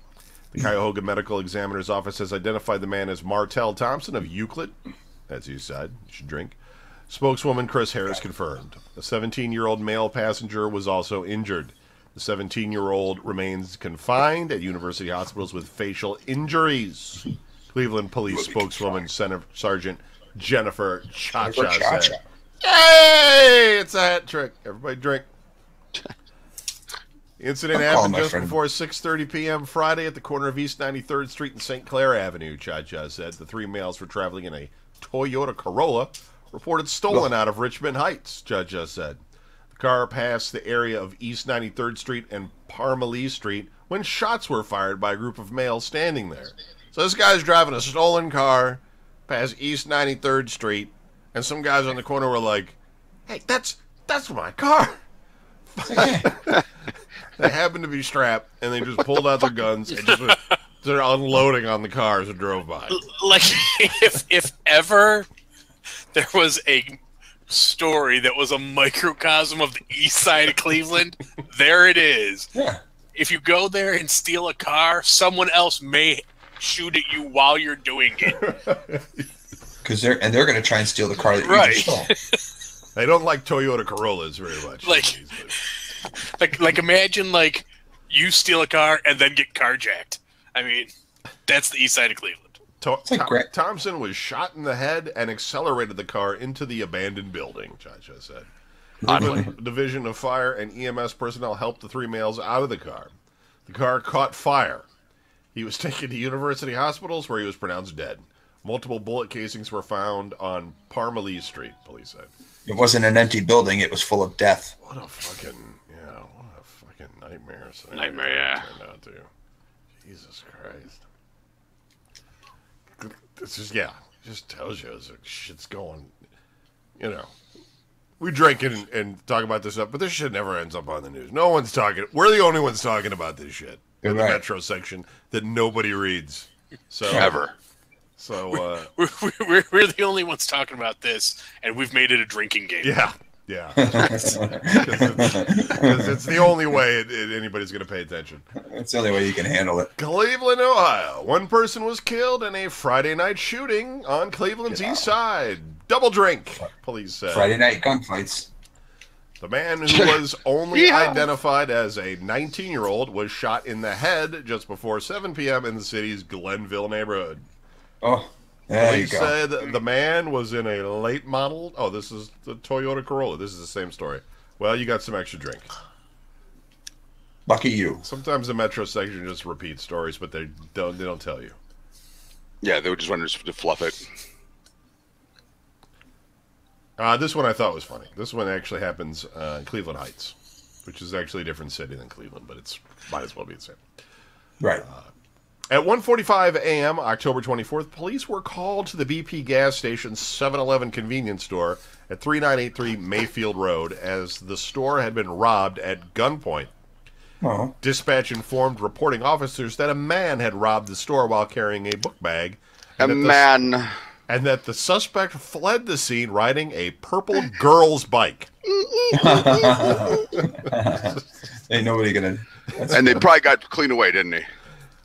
The Cuyahoga Medical Examiner's Office has identified the man as Martell Thompson of Euclid. As you said, you should drink. Spokeswoman Chris Harris confirmed. A 17-year-old male passenger was also injured. The 17-year-old remains confined at university hospitals with facial injuries. Cleveland Police spokeswoman Sergeant Jennifer Cha-Cha said, "Hey, it's a hat trick. Everybody drink." The incident happened just before 6:30 p.m. Friday at the corner of East 93rd Street and St. Clair Avenue, Cha-Cha said. The three males were traveling in a Toyota Corolla, reported stolen out of Richmond Heights, Cha-Cha said. The car passed the area of East 93rd Street and Parmalee Street when shots were fired by a group of males standing there. So this guy's driving a stolen car past East 93rd Street, and some guys on the corner were like, "Hey, that's my car." They happened to be strapped, and they just pulled out their guns and just they're unloading on the cars and drove by. Like, if ever there was a story that was a microcosm of the east side of Cleveland, there it is. Yeah. If you go there and steal a car, someone else may shoot at you while you're doing it. Because they're going to try and steal the car that you just stole. They don't like Toyota Corollas very much. Like imagine like you steal a car and then get carjacked. I mean, that's the east side of Cleveland. Thompson was shot in the head and accelerated the car into the abandoned building, Cha-Cha said. Cleveland Division of Fire and EMS personnel helped the three males out of the car. The car caught fire. He was taken to university hospitals where he was pronounced dead. Multiple bullet casings were found on Parmalee Street, police said. It wasn't an empty building. It was full of death. What a fucking nightmare. Nightmare, yeah. Turned out to. Jesus Christ. This is, just tells you shit's going, we drink and talk about this stuff, but this shit never ends up on the news. No one's talking. We're the only ones talking about this shit in the Metro section that nobody reads. So ever. So we're the only ones talking about this, and we've made it a drinking game. Yeah. Because it's the only way anybody's going to pay attention. It's the only way you can handle it. Cleveland, Ohio. One person was killed in a Friday night shooting on Cleveland's east side. Double drink, police said. Friday night gunfights. The man who was only identified as a 19-year-old was shot in the head just before 7 p.m. in the city's Glenville neighborhood. Oh, there you go. Said the man was in a late model. Oh, this is the Toyota Corolla. This is the same story. Well, you got some extra drink. Lucky you. Sometimes the Metro section just repeats stories, but they don't tell you. Yeah, they would just want to fluff it. This one I thought was funny. This one actually happens in Cleveland Heights, which is actually a different city than Cleveland, but it's might as well be the same. Right. At 1:45 a.m., October 24th, police were called to the BP gas station's 7-Eleven convenience store at 3983 Mayfield Road as the store had been robbed at gunpoint. Oh. Dispatch informed reporting officers that a man had robbed the store while carrying a book bag. And that the suspect fled the scene riding a purple girl's bike. Ain't nobody gonna... And they probably got cleaned away, didn't they?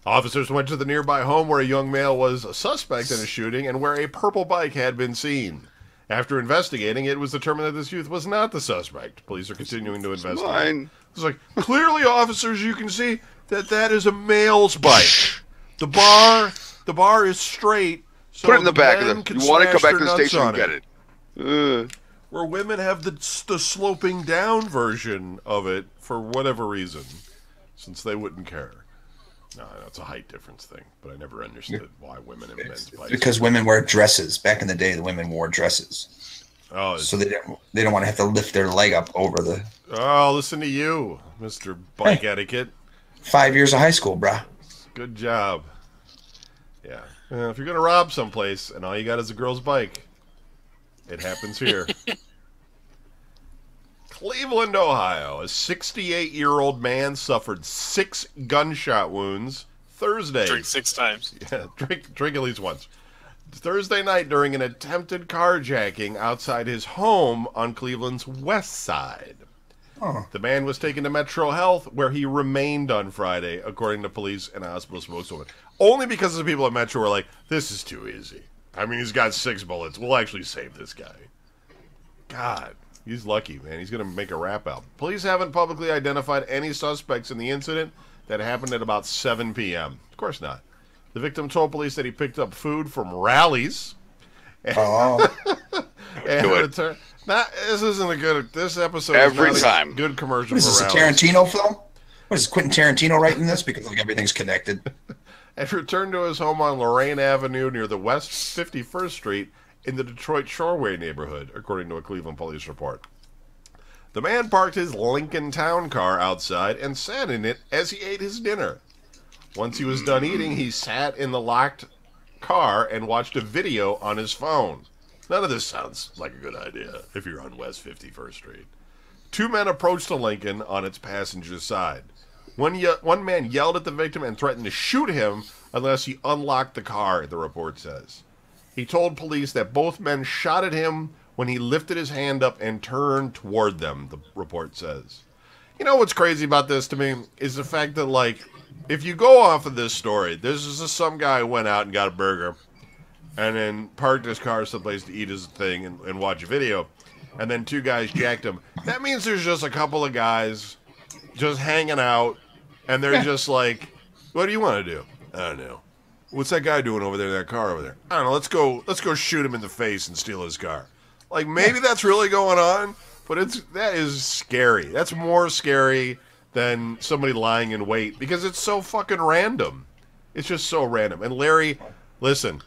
Officers went to the nearby home where a young male was a suspect in a shooting and where a purple bike had been seen. After investigating, it was determined that this youth was not the suspect. Police are continuing to investigate. It's like, clearly, officers, you can see that is a male's bike. The bar is straight. So put it in the back of the... You want to come back to the station and get it. Where women have the sloping down version of it for whatever reason, since they wouldn't care. No, that's a height difference thing, but I never understood why women have men's bikes. Because women wear dresses. Back in the day, the women wore dresses. Oh, so they don't want to have to lift their leg up over the... Oh, listen to you, Mr. Bike Etiquette. 5 years of high school, brah. Good job. Yeah. If you're going to rob someplace and all you got is a girl's bike, it happens here. Cleveland, Ohio. A 68-year-old man suffered 6 gunshot wounds Thursday. Drink 6 times. Yeah, drink at least once. Thursday night during an attempted carjacking outside his home on Cleveland's west side. Oh. The man was taken to Metro Health, where he remained on Friday, according to police and a hospital spokeswoman. Only because the people at Metro were like, this is too easy. I mean, he's got 6 bullets. We'll actually save this guy. God, he's lucky, man. He's going to make a rap album. Police haven't publicly identified any suspects in the incident that happened at about 7 p.m. Of course not. The victim told police that he picked up food from Rallies. Oh. And returned. This isn't a good... This episode every is time. A good commercial what is for this, Rallies. a Tarantino film? What is Quentin Tarantino writing this? Because like, everything's connected. And returned to his home on Lorraine Avenue near the West 51st Street in the Detroit Shoreway neighborhood, according to a Cleveland police report. The man parked his Lincoln Town car outside and sat in it as he ate his dinner. Once he was done eating, he sat in the locked car and watched a video on his phone. None of this sounds like a good idea if you're on West 51st Street. 2 men approached the Lincoln on its passenger side. One man yelled at the victim and threatened to shoot him unless he unlocked the car, the report says. He told police that both men shot at him when he lifted his hand up and turned toward them, the report says. You know what's crazy about this to me is the fact that, like, if you go off of this story, there's just some guy who went out and got a burger and then parked his car someplace to eat his thing and watch a video, and then 2 guys jacked him. That means there's just a couple of guys just hanging out, and they're just like, what do you want to do? I don't know. What's that guy doing over there in that car over there? I don't know. Let's go shoot him in the face and steal his car. Like, maybe that's really going on, but that is scary. That's more scary than somebody lying in wait, because it's so fucking random. It's just so random. And Larry, listen,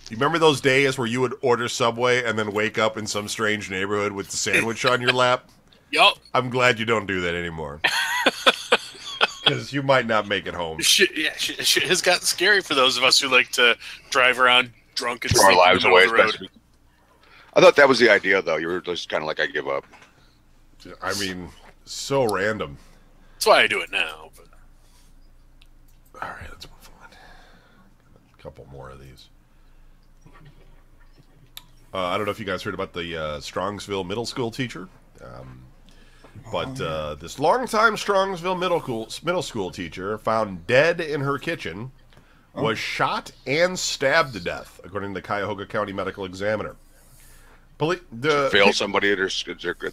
you remember those days where you would order Subway and then wake up in some strange neighborhood with the sandwich on your lap? Yup. I'm glad you don't do that anymore. Because you might not make it home. Shit has gotten scary for those of us who like to drive around drunk and throw our lives away. the road. I thought that was the idea, though. You were just kind of like, I give up. I mean, so random. That's why I do it now. But... All right, let's move on. A couple more of these. I don't know if you guys heard about the Strongsville middle school teacher. But this longtime Strongsville middle school teacher found dead in her kitchen was shot and stabbed to death, according to the Cuyahoga County Medical Examiner. Fail somebody at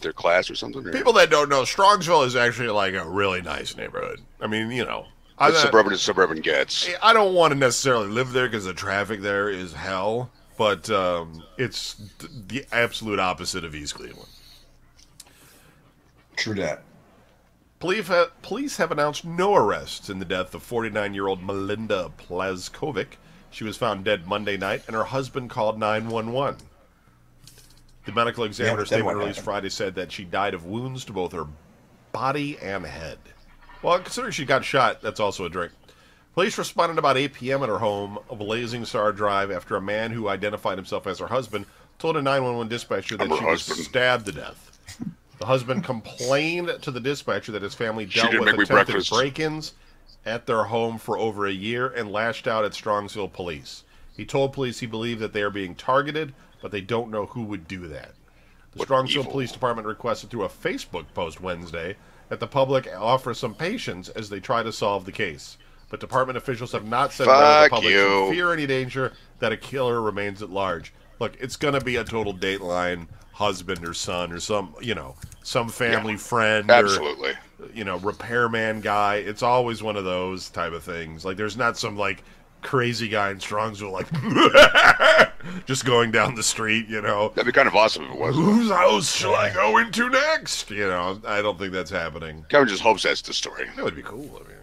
their class or something? Or? People that don't know, Strongsville is actually like a really nice neighborhood. I mean, you know. It's suburban as suburban gets. I don't want to necessarily live there because the traffic there is hell, but it's the absolute opposite of East Cleveland. True that. Police have announced no arrests in the death of 49-year-old Melinda Plazkovic. She was found dead Monday night, and her husband called 911. The medical examiner's statement released Friday said that she died of wounds to both her body and head. Well, considering she got shot, that's also a drink. Police responded about 8 p.m. at her home of Blazing Star Drive after a man who identified himself as her husband told a 911 dispatcher that she was stabbed to death. The husband complained to the dispatcher that his family dealt with attempted break-ins at their home for over a year and lashed out at Strongsville police. He told police he believed that they are being targeted, but they don't know who would do that. The Strongsville Police Department requested through a Facebook post Wednesday that the public offer some patience as they try to solve the case. But department officials have not said whether the public should fear any danger that a killer remains at large. Look, it's going to be a total Dateline husband or son or some family friend absolutely. Or, repairman guy. It's always one of those type of things. Like, there's not some, like, crazy guy in Strongsville, like, just going down the street, That'd be kind of awesome if it was. Whose house shall I go into next? I don't think that's happening. Kevin just hopes that's the story. That would be cool. I mean,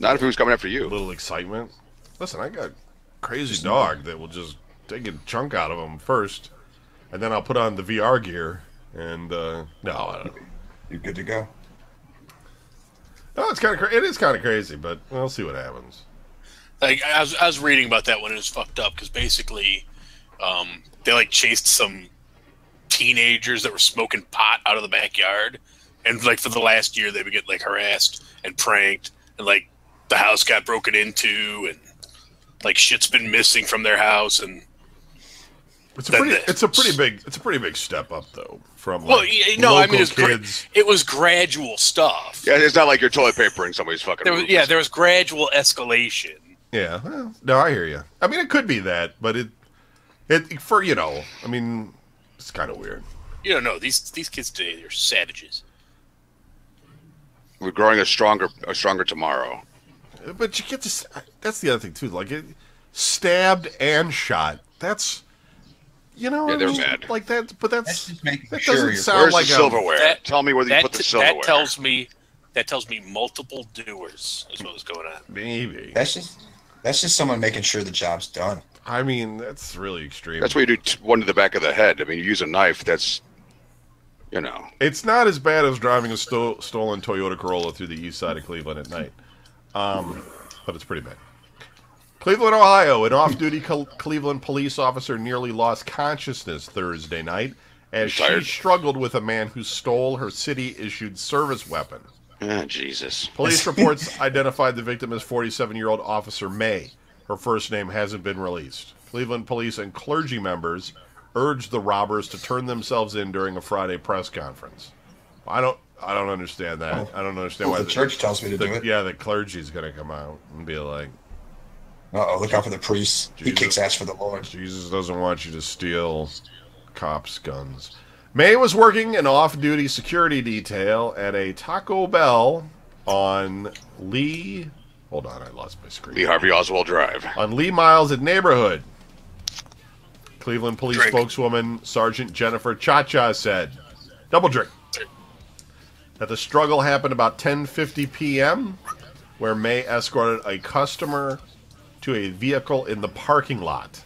not if he was coming after you. A little excitement. Listen, I got a crazy dog that will just take a chunk out of him first, and then I'll put on the VR gear, and, no, I don't know. You're good to go. No, it is kind of crazy, but we'll see what happens. Like, I was reading about that when it was fucked up, because basically, they, like, chased some teenagers that were smoking pot out of the backyard, and, like, for the last year, they would get, like, harassed and pranked, and, like, the house got broken into, and like shit's been missing from their house, and it's a pretty big step up though from local kids. It was gradual stuff. Yeah, it's not like you're toilet papering somebody's fucking. There was gradual escalation. Yeah, well, no, I hear you. I mean, it could be that, but it I mean, it's kind of weird. No, these kids today, they're savages. We're growing a stronger tomorrow. But you get to, that's the other thing, too. Like, stabbed and shot. That's, they're mad. Like that, but that doesn't sound Where's like the silverware? Tell me where you put the silverware. That tells me multiple doers is what was going on. Maybe. That's just someone making sure the job's done. I mean, that's really extreme. That's why you do one to the back of the head. I mean, you use a knife, that's, It's not as bad as driving a stolen Toyota Corolla through the east side of Cleveland at night. But it's pretty bad. Cleveland, Ohio, an off-duty Cleveland police officer nearly lost consciousness Thursday night as she struggled with a man who stole her city-issued service weapon. Ah, Jesus. Police reports identified the victim as 47-year-old Officer May. Her first name hasn't been released. Cleveland police and clergy members urged the robbers to turn themselves in during a Friday press conference. I don't understand that. I don't understand why the church tells me to do it. Yeah, the clergy's going to come out and be like, look out for the priest. He kicks ass for the Lord. Jesus doesn't want you to steal cops' guns. May was working an off-duty security detail at a Taco Bell on Lee... Hold on, I lost my screen. Lee Harvey Oswald Drive. On Lee Miles neighborhood. Cleveland Police spokeswoman Sergeant Jennifer Cha-Cha said, double drink. That the struggle happened about 10:50 p.m., where May escorted a customer to a vehicle in the parking lot.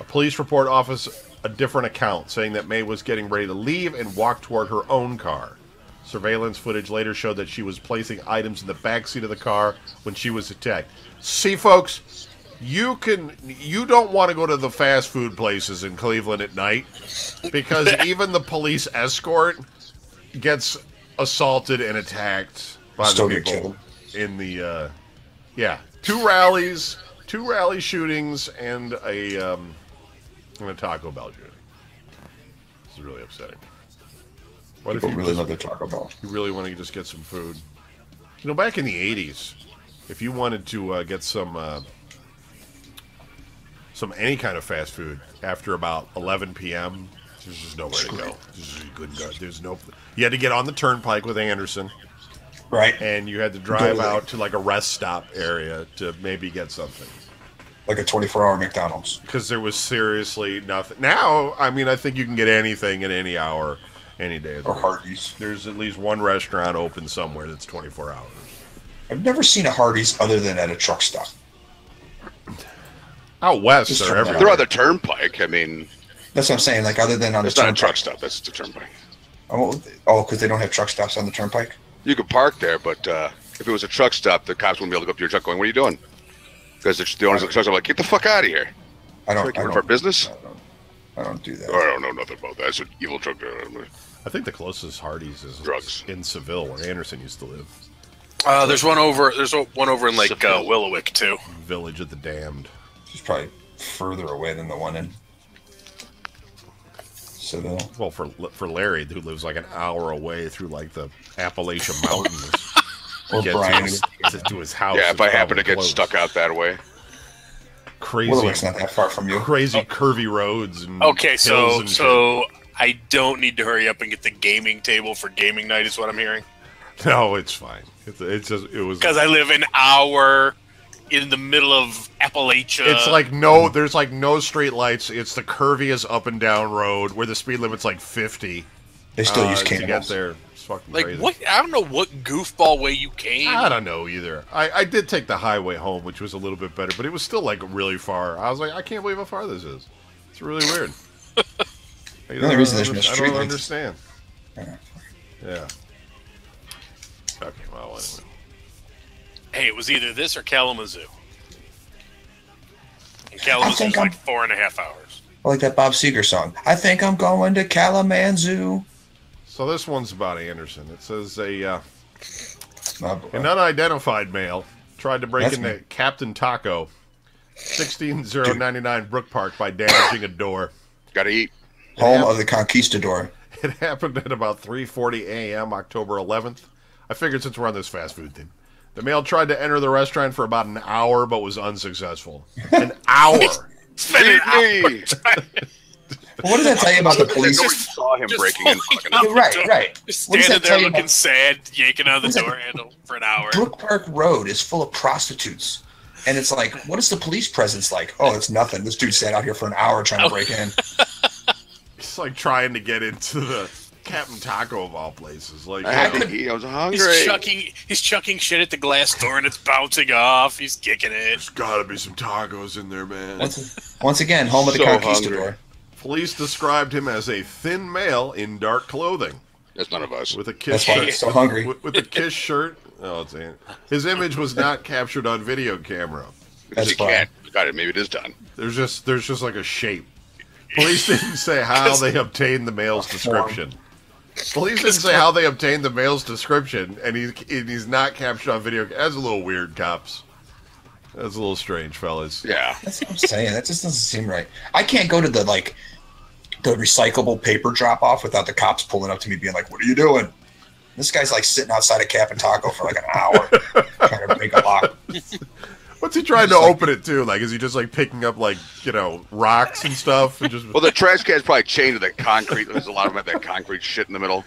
A police report offers a different account, saying that May was getting ready to leave and walk toward her own car. Surveillance footage later showed that she was placing items in the backseat of the car when she was attacked. See, folks, you don't want to go to the fast food places in Cleveland at night because even the police escort gets assaulted and attacked by the people in the two rally shootings and a Taco Bell shooting. This is really upsetting. What People really love their Taco Bell. You really want to just get some food. Back in the 80s, if you wanted to get some any kind of fast food after about 11 p.m., there's just nowhere to go. You had to get on the turnpike with Anderson. Right. And you had to drive out to like a rest stop area to maybe get something. Like a 24-hour McDonald's. Because there was seriously nothing. Now, I mean, I think you can get anything at any hour, any day of the week. Or Hardee's. There's at least one restaurant open somewhere that's 24 hours. I've never seen a Hardee's other than at a truck stop. Out west, they're everywhere. They're on the turnpike. I mean, that's what I'm saying. Like, other than on the turnpike. It's not a truck stop. That's the turnpike. Oh, because they don't have truck stops on the turnpike? You could park there, but if it was a truck stop, the cops wouldn't be able to go up to your truck going, "What are you doing?" Because the owners of the trucks are like, "Get the fuck out of here!" I don't. Like, our business. I don't do that. I don't know nothing about that. It's an evil truck driver. I think the closest Hardee's is Drugs. in Seville, where Anderson used to live. There's one over. There's one over in like Willowick too. Village of the Damned. It's probably further away than the one in Seville. Well, for Larry, who lives like an hour away through like the Appalachian Mountains, Or Brian to his house. Yeah, if I happen to get close. stuck out that way. Crazy. Willowick's not that far from you. Crazy curvy roads and Okay, hills and so I don't need to hurry up and get the gaming table for gaming night, is what I'm hearing. shit. No, it's fine. It's just it was Because I live an hour in the middle of Appalachia. It's like there's like no street lights. It's the curviest up and down road where the speed limit's like 50. They still use to get cannibals. there. It's fucking like crazy. what? I don't know what goofball way you came. I don't know either. I did take the highway home, which was a little bit better, but it was still like really far. I was like, I can't believe how far this is. It's really weird. The only reason there's no I street don't lights. understand. Yeah. Okay, well, anyway. Hey, it was either this or Kalamazoo. And Kalamazoo's like 4.5 hours. I like that Bob Seger song. I think I'm going to Kalamazoo. So this one's about Anderson. It says an Oh, unidentified male tried to break That's into me. Captain Taco, 16099 Brook Park by damaging a door. Gotta eat. Home of the Conquistador. It happened at about 3:40 a.m. October 11th. I figured since we're on this fast food thing. The male tried to enter the restaurant for about an hour, but was unsuccessful. An hour. Feed me. Well, what does that tell you about the police? Nobody saw him breaking in. Fucking You're right. Just What does standing that tell there you looking about- sad, yanking on the door handle for an hour. Brook Park Road is full of prostitutes. And it's like, what is the police presence like? Oh, it's nothing. This dude sat out here for an hour trying to break in. It's like trying to get into the Captain Taco of all places. Like, I had to eat. I was hungry. He's chucking shit at the glass door and it's bouncing off. He's kicking it. there's gotta be some tacos in there, man. Once again, home of the So Conquistador. hungry. Police described him as a thin male in dark clothing That's none of us. with a kiss That's why shirt. he's so hungry. With a kiss shirt. Oh, it's his image was not captured on video camera. Because That's he can't. Got it. Maybe it is done. There's just like a shape. Police didn't say how they obtained the male's description. Police didn't say how they obtained the male's description, and he's not captured on video. That's a little weird, cops. That's a little strange, fellas. Yeah. That's what I'm saying. That just doesn't seem right. I can't go to the recyclable paper drop off without the cops pulling up to me being like, "What are you doing?" This guy's like sitting outside of Cap and Taco for like an hour trying to break a lock. What's he trying to open it to? Like, is he just like picking up like rocks and stuff? And just Well, the trash can's probably chained to the concrete. There's a lot of them have that concrete shit in the middle.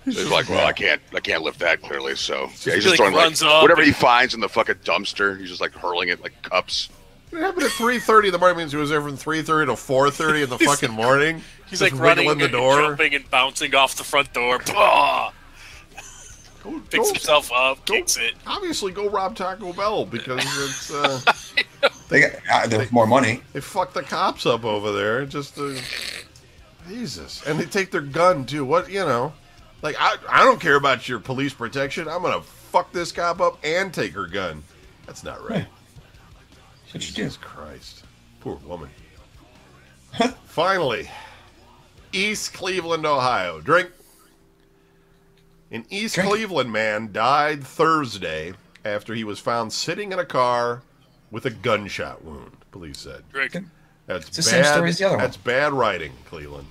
So he's like, well, I can't lift that clearly. So yeah, he's just throwing like whatever he finds in the fucking dumpster. He's just like hurling it like cups. it happened at 3:30 in the morning. Means he was there from 3:30 to 4:30 in the fucking morning. He's just like running wiggling and the door. jumping and bouncing off the front door. Bah! Picks Go- himself up, kicks it. Obviously, go rob Taco Bell because it's They got there's more money. they fuck the cops up over there. Just Jesus, and they take their gun too. What Like I don't care about your police protection. I'm gonna fuck this cop up and take her gun. That's not right. That's what you do. Jesus Christ, poor woman. Finally, East Cleveland, Ohio. Drink. An East Cleveland man died Thursday after he was found sitting in a car with a gunshot wound, police said. Drink. That's It's the same story as the other one. That's bad writing, Cleveland.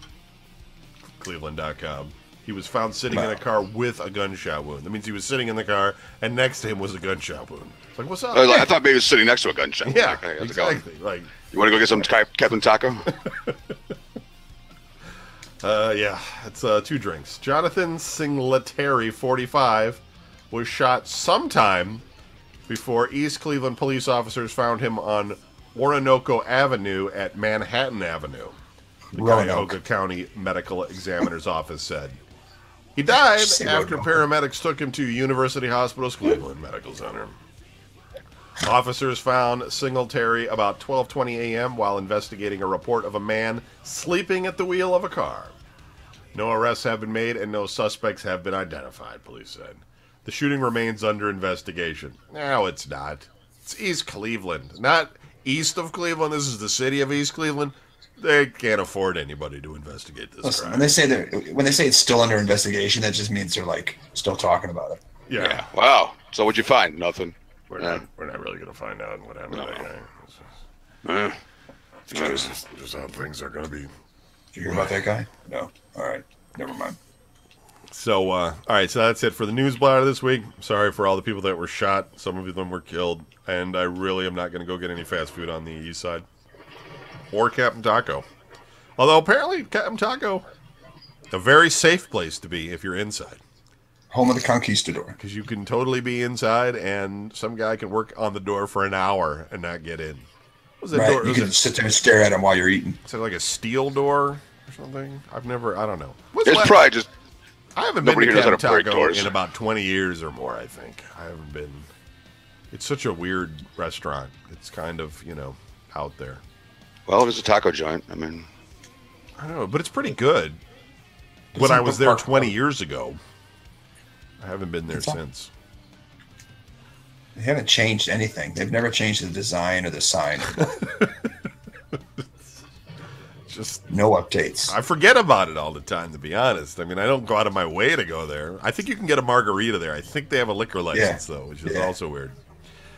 Cleveland.com. He was found sitting in a car with a gunshot wound. That means he was sitting in the car, and next to him was a gunshot wound. It's like, what's up? I thought maybe he was sitting next to a gunshot. Yeah, Like, hey, how's it going? exactly. Like, You want to go get some Captain Taco? yeah, it's 2 drinks. Jonathan Singletary, 45, was shot sometime before East Cleveland police officers found him on Orinoco Avenue at Manhattan Avenue, the Cuyahoga County Medical Examiner's Office said. He died after paramedics took him to University Hospital's Cleveland Medical Center. Officers found Singletary about 12:20 a.m. while investigating a report of a man sleeping at the wheel of a car. No arrests have been made and no suspects have been identified, police said. The shooting remains under investigation. No, it's not. It's East Cleveland, not east of Cleveland. This is the city of East Cleveland. They can't afford anybody to investigate this. Listen, when they say it's still under investigation, that just means they're like still talking about it. Yeah. Wow. So what'd you find? Nothing. We're not really gonna find out what happened to that guy. Just how things are gonna be. Did you hear about that guy? No. All right. Never mind. So, all right. So that's it for the news bladder this week. Sorry for all the people that were shot. Some of them were killed, and I really am not going to go get any fast food on the east side or Captain Taco. Although apparently Captain Taco, a very safe place to be if you're inside. Home of the Conquistador. Because you can totally be inside, and some guy can work on the door for an hour and not get in. What was that door? You can sit there and stare at him while you're eating. Is it like a steel door or something? I don't know. It's probably just... I haven't been to Captain Taco in about 20 years or more, I think. I haven't been... It's such a weird restaurant. It's kind of, out there. Well, it is a taco joint. I mean... I don't know, but it's pretty good. When I was there 20 years ago. I haven't been there since. They haven't changed anything. They've never changed the design or the sign. Just no updates. I forget about it all the time, to be honest. I mean, I don't go out of my way to go there. I think you can get a margarita there. I think they have a liquor license, though, which is also weird.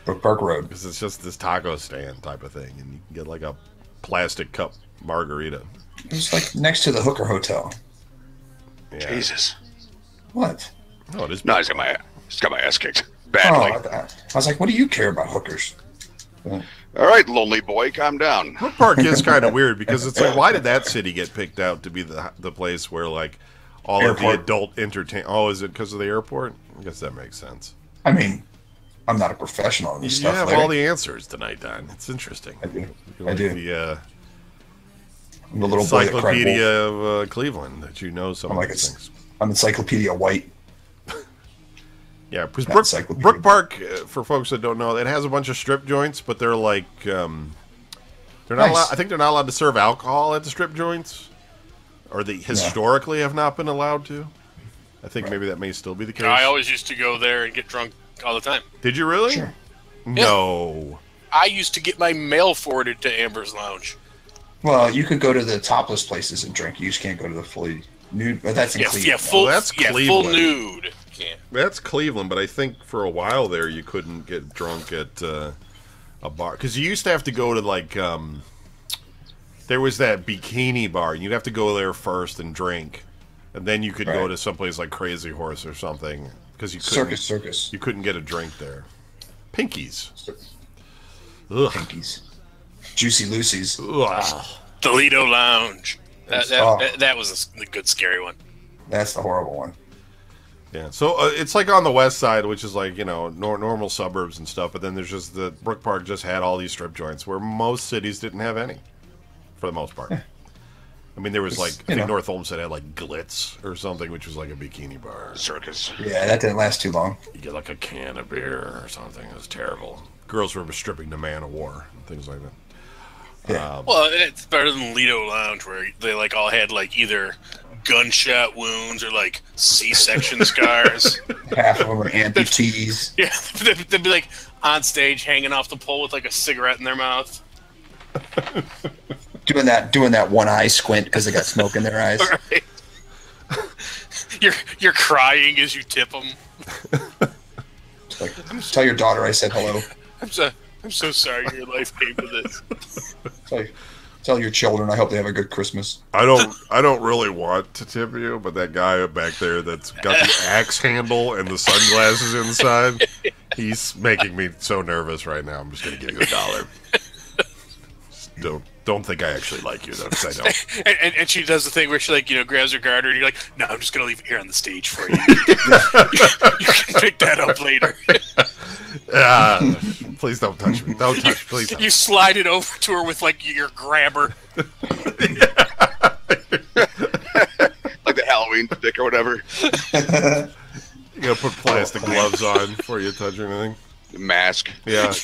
Brook Park Road. Because it's just this taco stand type of thing, and you can get like a plastic cup margarita. It's like next to the Hooker Hotel. Yeah. Jesus. What? No, it is. No, he's got my ass kicked badly. I was like, what do you care about hookers? All right, lonely boy, calm down. Brook Park is kind of weird because it's like, why did that city get picked out to be the place where like all of the adult entertain? Oh, is it because of the airport? I guess that makes sense. I mean, I'm not a professional in this stuff. You have all the answers tonight, Don. It's interesting. I do. I do. I'm the little encyclopedia of Cleveland that some of these things. I'm Encyclopedia White. Yeah, because Brook Park, for folks that don't know, it has a bunch of strip joints, but they're like, they're not allowed, I think they're not allowed to serve alcohol at the strip joints, or they historically have not been allowed to. I think maybe that may still be the case. I always used to go there and get drunk all the time. Did you really? Sure. No. Yeah. I used to get my mail forwarded to Amber's Lounge. Well, you could go to the topless places and drink. You just can't go to the fully nude. But that's in Cleveland. That's Cleveland. Full nude. Yeah. That's Cleveland, but I think for a while there you couldn't get drunk at a bar because you used to have to go to like there was that bikini bar. You'd have to go there first and drink, and then you could go to someplace like Crazy Horse or something because you couldn't, Circus. You couldn't get a drink there. Pinkies. Ugh. Pinkies. Juicy Lucy's. The Lido Lounge. That was a good scary one. That's the horrible one. Yeah, so it's like on the west side, which is like, normal suburbs and stuff, but then there's just the Brook Park just had all these strip joints where most cities didn't have any, for the most part. Yeah. I mean, there was like, I think North Olmsted had like Glitz or something, which was like a bikini bar. Circus. Yeah, that didn't last too long. You get like a can of beer or something. It was terrible. Girls were stripping to Man of War and things like that. Yeah. Well, it's better than Lido Lounge where they like all had like either gunshot wounds or like C-section scars. Half of them are amputees. Yeah, they'd be like on stage hanging off the pole with like a cigarette in their mouth. doing that one eye squint because they got smoke in their eyes. Right. You're crying as you tip them. Like, tell your daughter I said hello. I'm so sorry your life came to this. Tell your children I hope they have a good Christmas. I don't really want to tip you, but that guy back there that's got the axe handle and the sunglasses inside, he's making me so nervous right now. I'm just gonna give you $1. Don't think I actually like you though, because I don't. And she does the thing where she grabs her garter and you're like, no, I'm just gonna leave it here on the stage for you. You can pick that up later. Please don't touch me. Don't touch. Please. Don't. You slide it over to her with like your grabber, like the Halloween stick or whatever. You gotta put plastic gloves on before you touch anything. The mask. Yeah.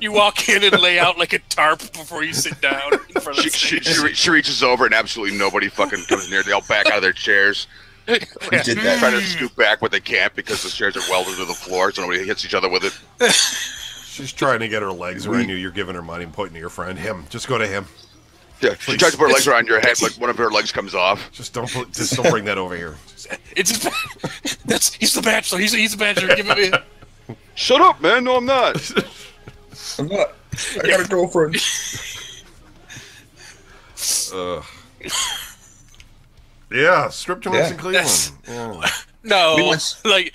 You walk in and lay out like a tarp before you sit down in front of the stage. She reaches over and absolutely nobody fucking comes near. They all back out of their chairs. He did that. Trying to scoot back, but they can't because the chairs are welded to the floor, so nobody hits each other with it. She's trying to get her legs around you. You're giving her money and pointing to your friend. Him. Just go to him. Yeah, she tries to put her legs around your head, but one of her legs comes off. Just don't bring that over here. He's the bachelor. He's the bachelor. Give it me. Shut up, man. No, I'm not. I'm not. I got a girlfriend. Yeah, strip joints in Cleveland. Yeah. No, like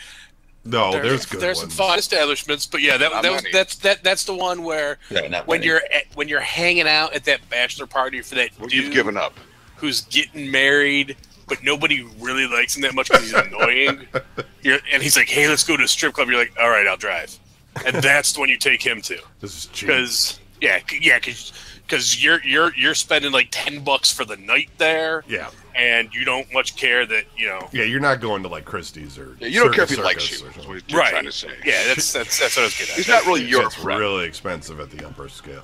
no, there's good there's ones. some fine establishments, but yeah, that's the one where when you're hanging out at that bachelor party for that dude you've given up, who's getting married, but nobody really likes him that much because he's annoying. And he's like, "Hey, let's go to a strip club." You're like, "All right, I'll drive," and that's the one you take him to. This is cheap. Because you're spending like $10 for the night there. Yeah. And you don't much care that, you know. Yeah, you're not going to like Christie's or. Yeah, you don't care if he likes you. That's what you're trying to say. Yeah, that's what I was getting at. He's not really your friend. It's really expensive at the upper scale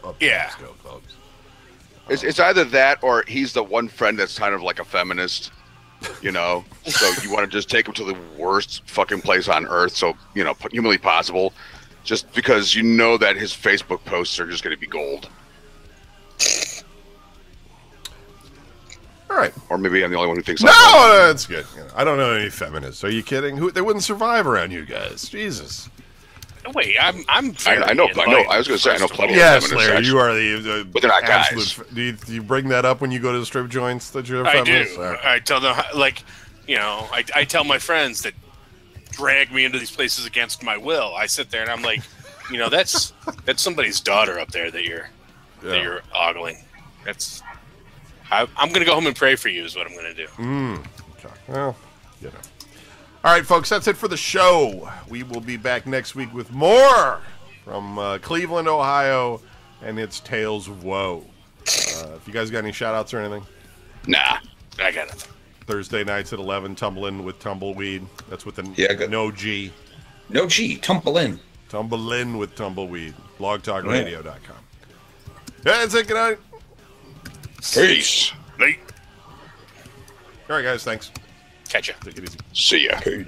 clubs. It's either that or he's the one friend that's kind of like a feminist, you know. So you want to just take him to the worst fucking place on earth, so humanly possible, just because you know that his Facebook posts are just going to be gold. All right. Or maybe I'm the only one who thinks no, that's good. I don't know any feminists. Are you kidding? They wouldn't survive around you guys. Jesus. Wait, I know. I was going to say I know plenty of feminists. Yes, Larry, you are the but they're not guys. Do you bring that up when you go to the strip joints that you're a feminist? I do. I tell them, I tell my friends that drag me into these places against my will. I sit there and I'm like, that's somebody's daughter up there that you're ogling. I'm going to go home and pray for you is what I'm going to do. Okay. Well, All right, folks, that's it for the show. We will be back next week with more from Cleveland, Ohio, and its Tales of Woe. If you guys got any shout-outs or anything? Nah, I got it. Thursday nights at 11, Tumble In with Tumbleweed. That's with no G. No G, Tumble In. Tumble In with Tumbleweed. BlogTalkRadio.com. That's it. Good night. Peace. Late. All right, guys. Thanks. Catch ya. Take it easy. See ya. Peace.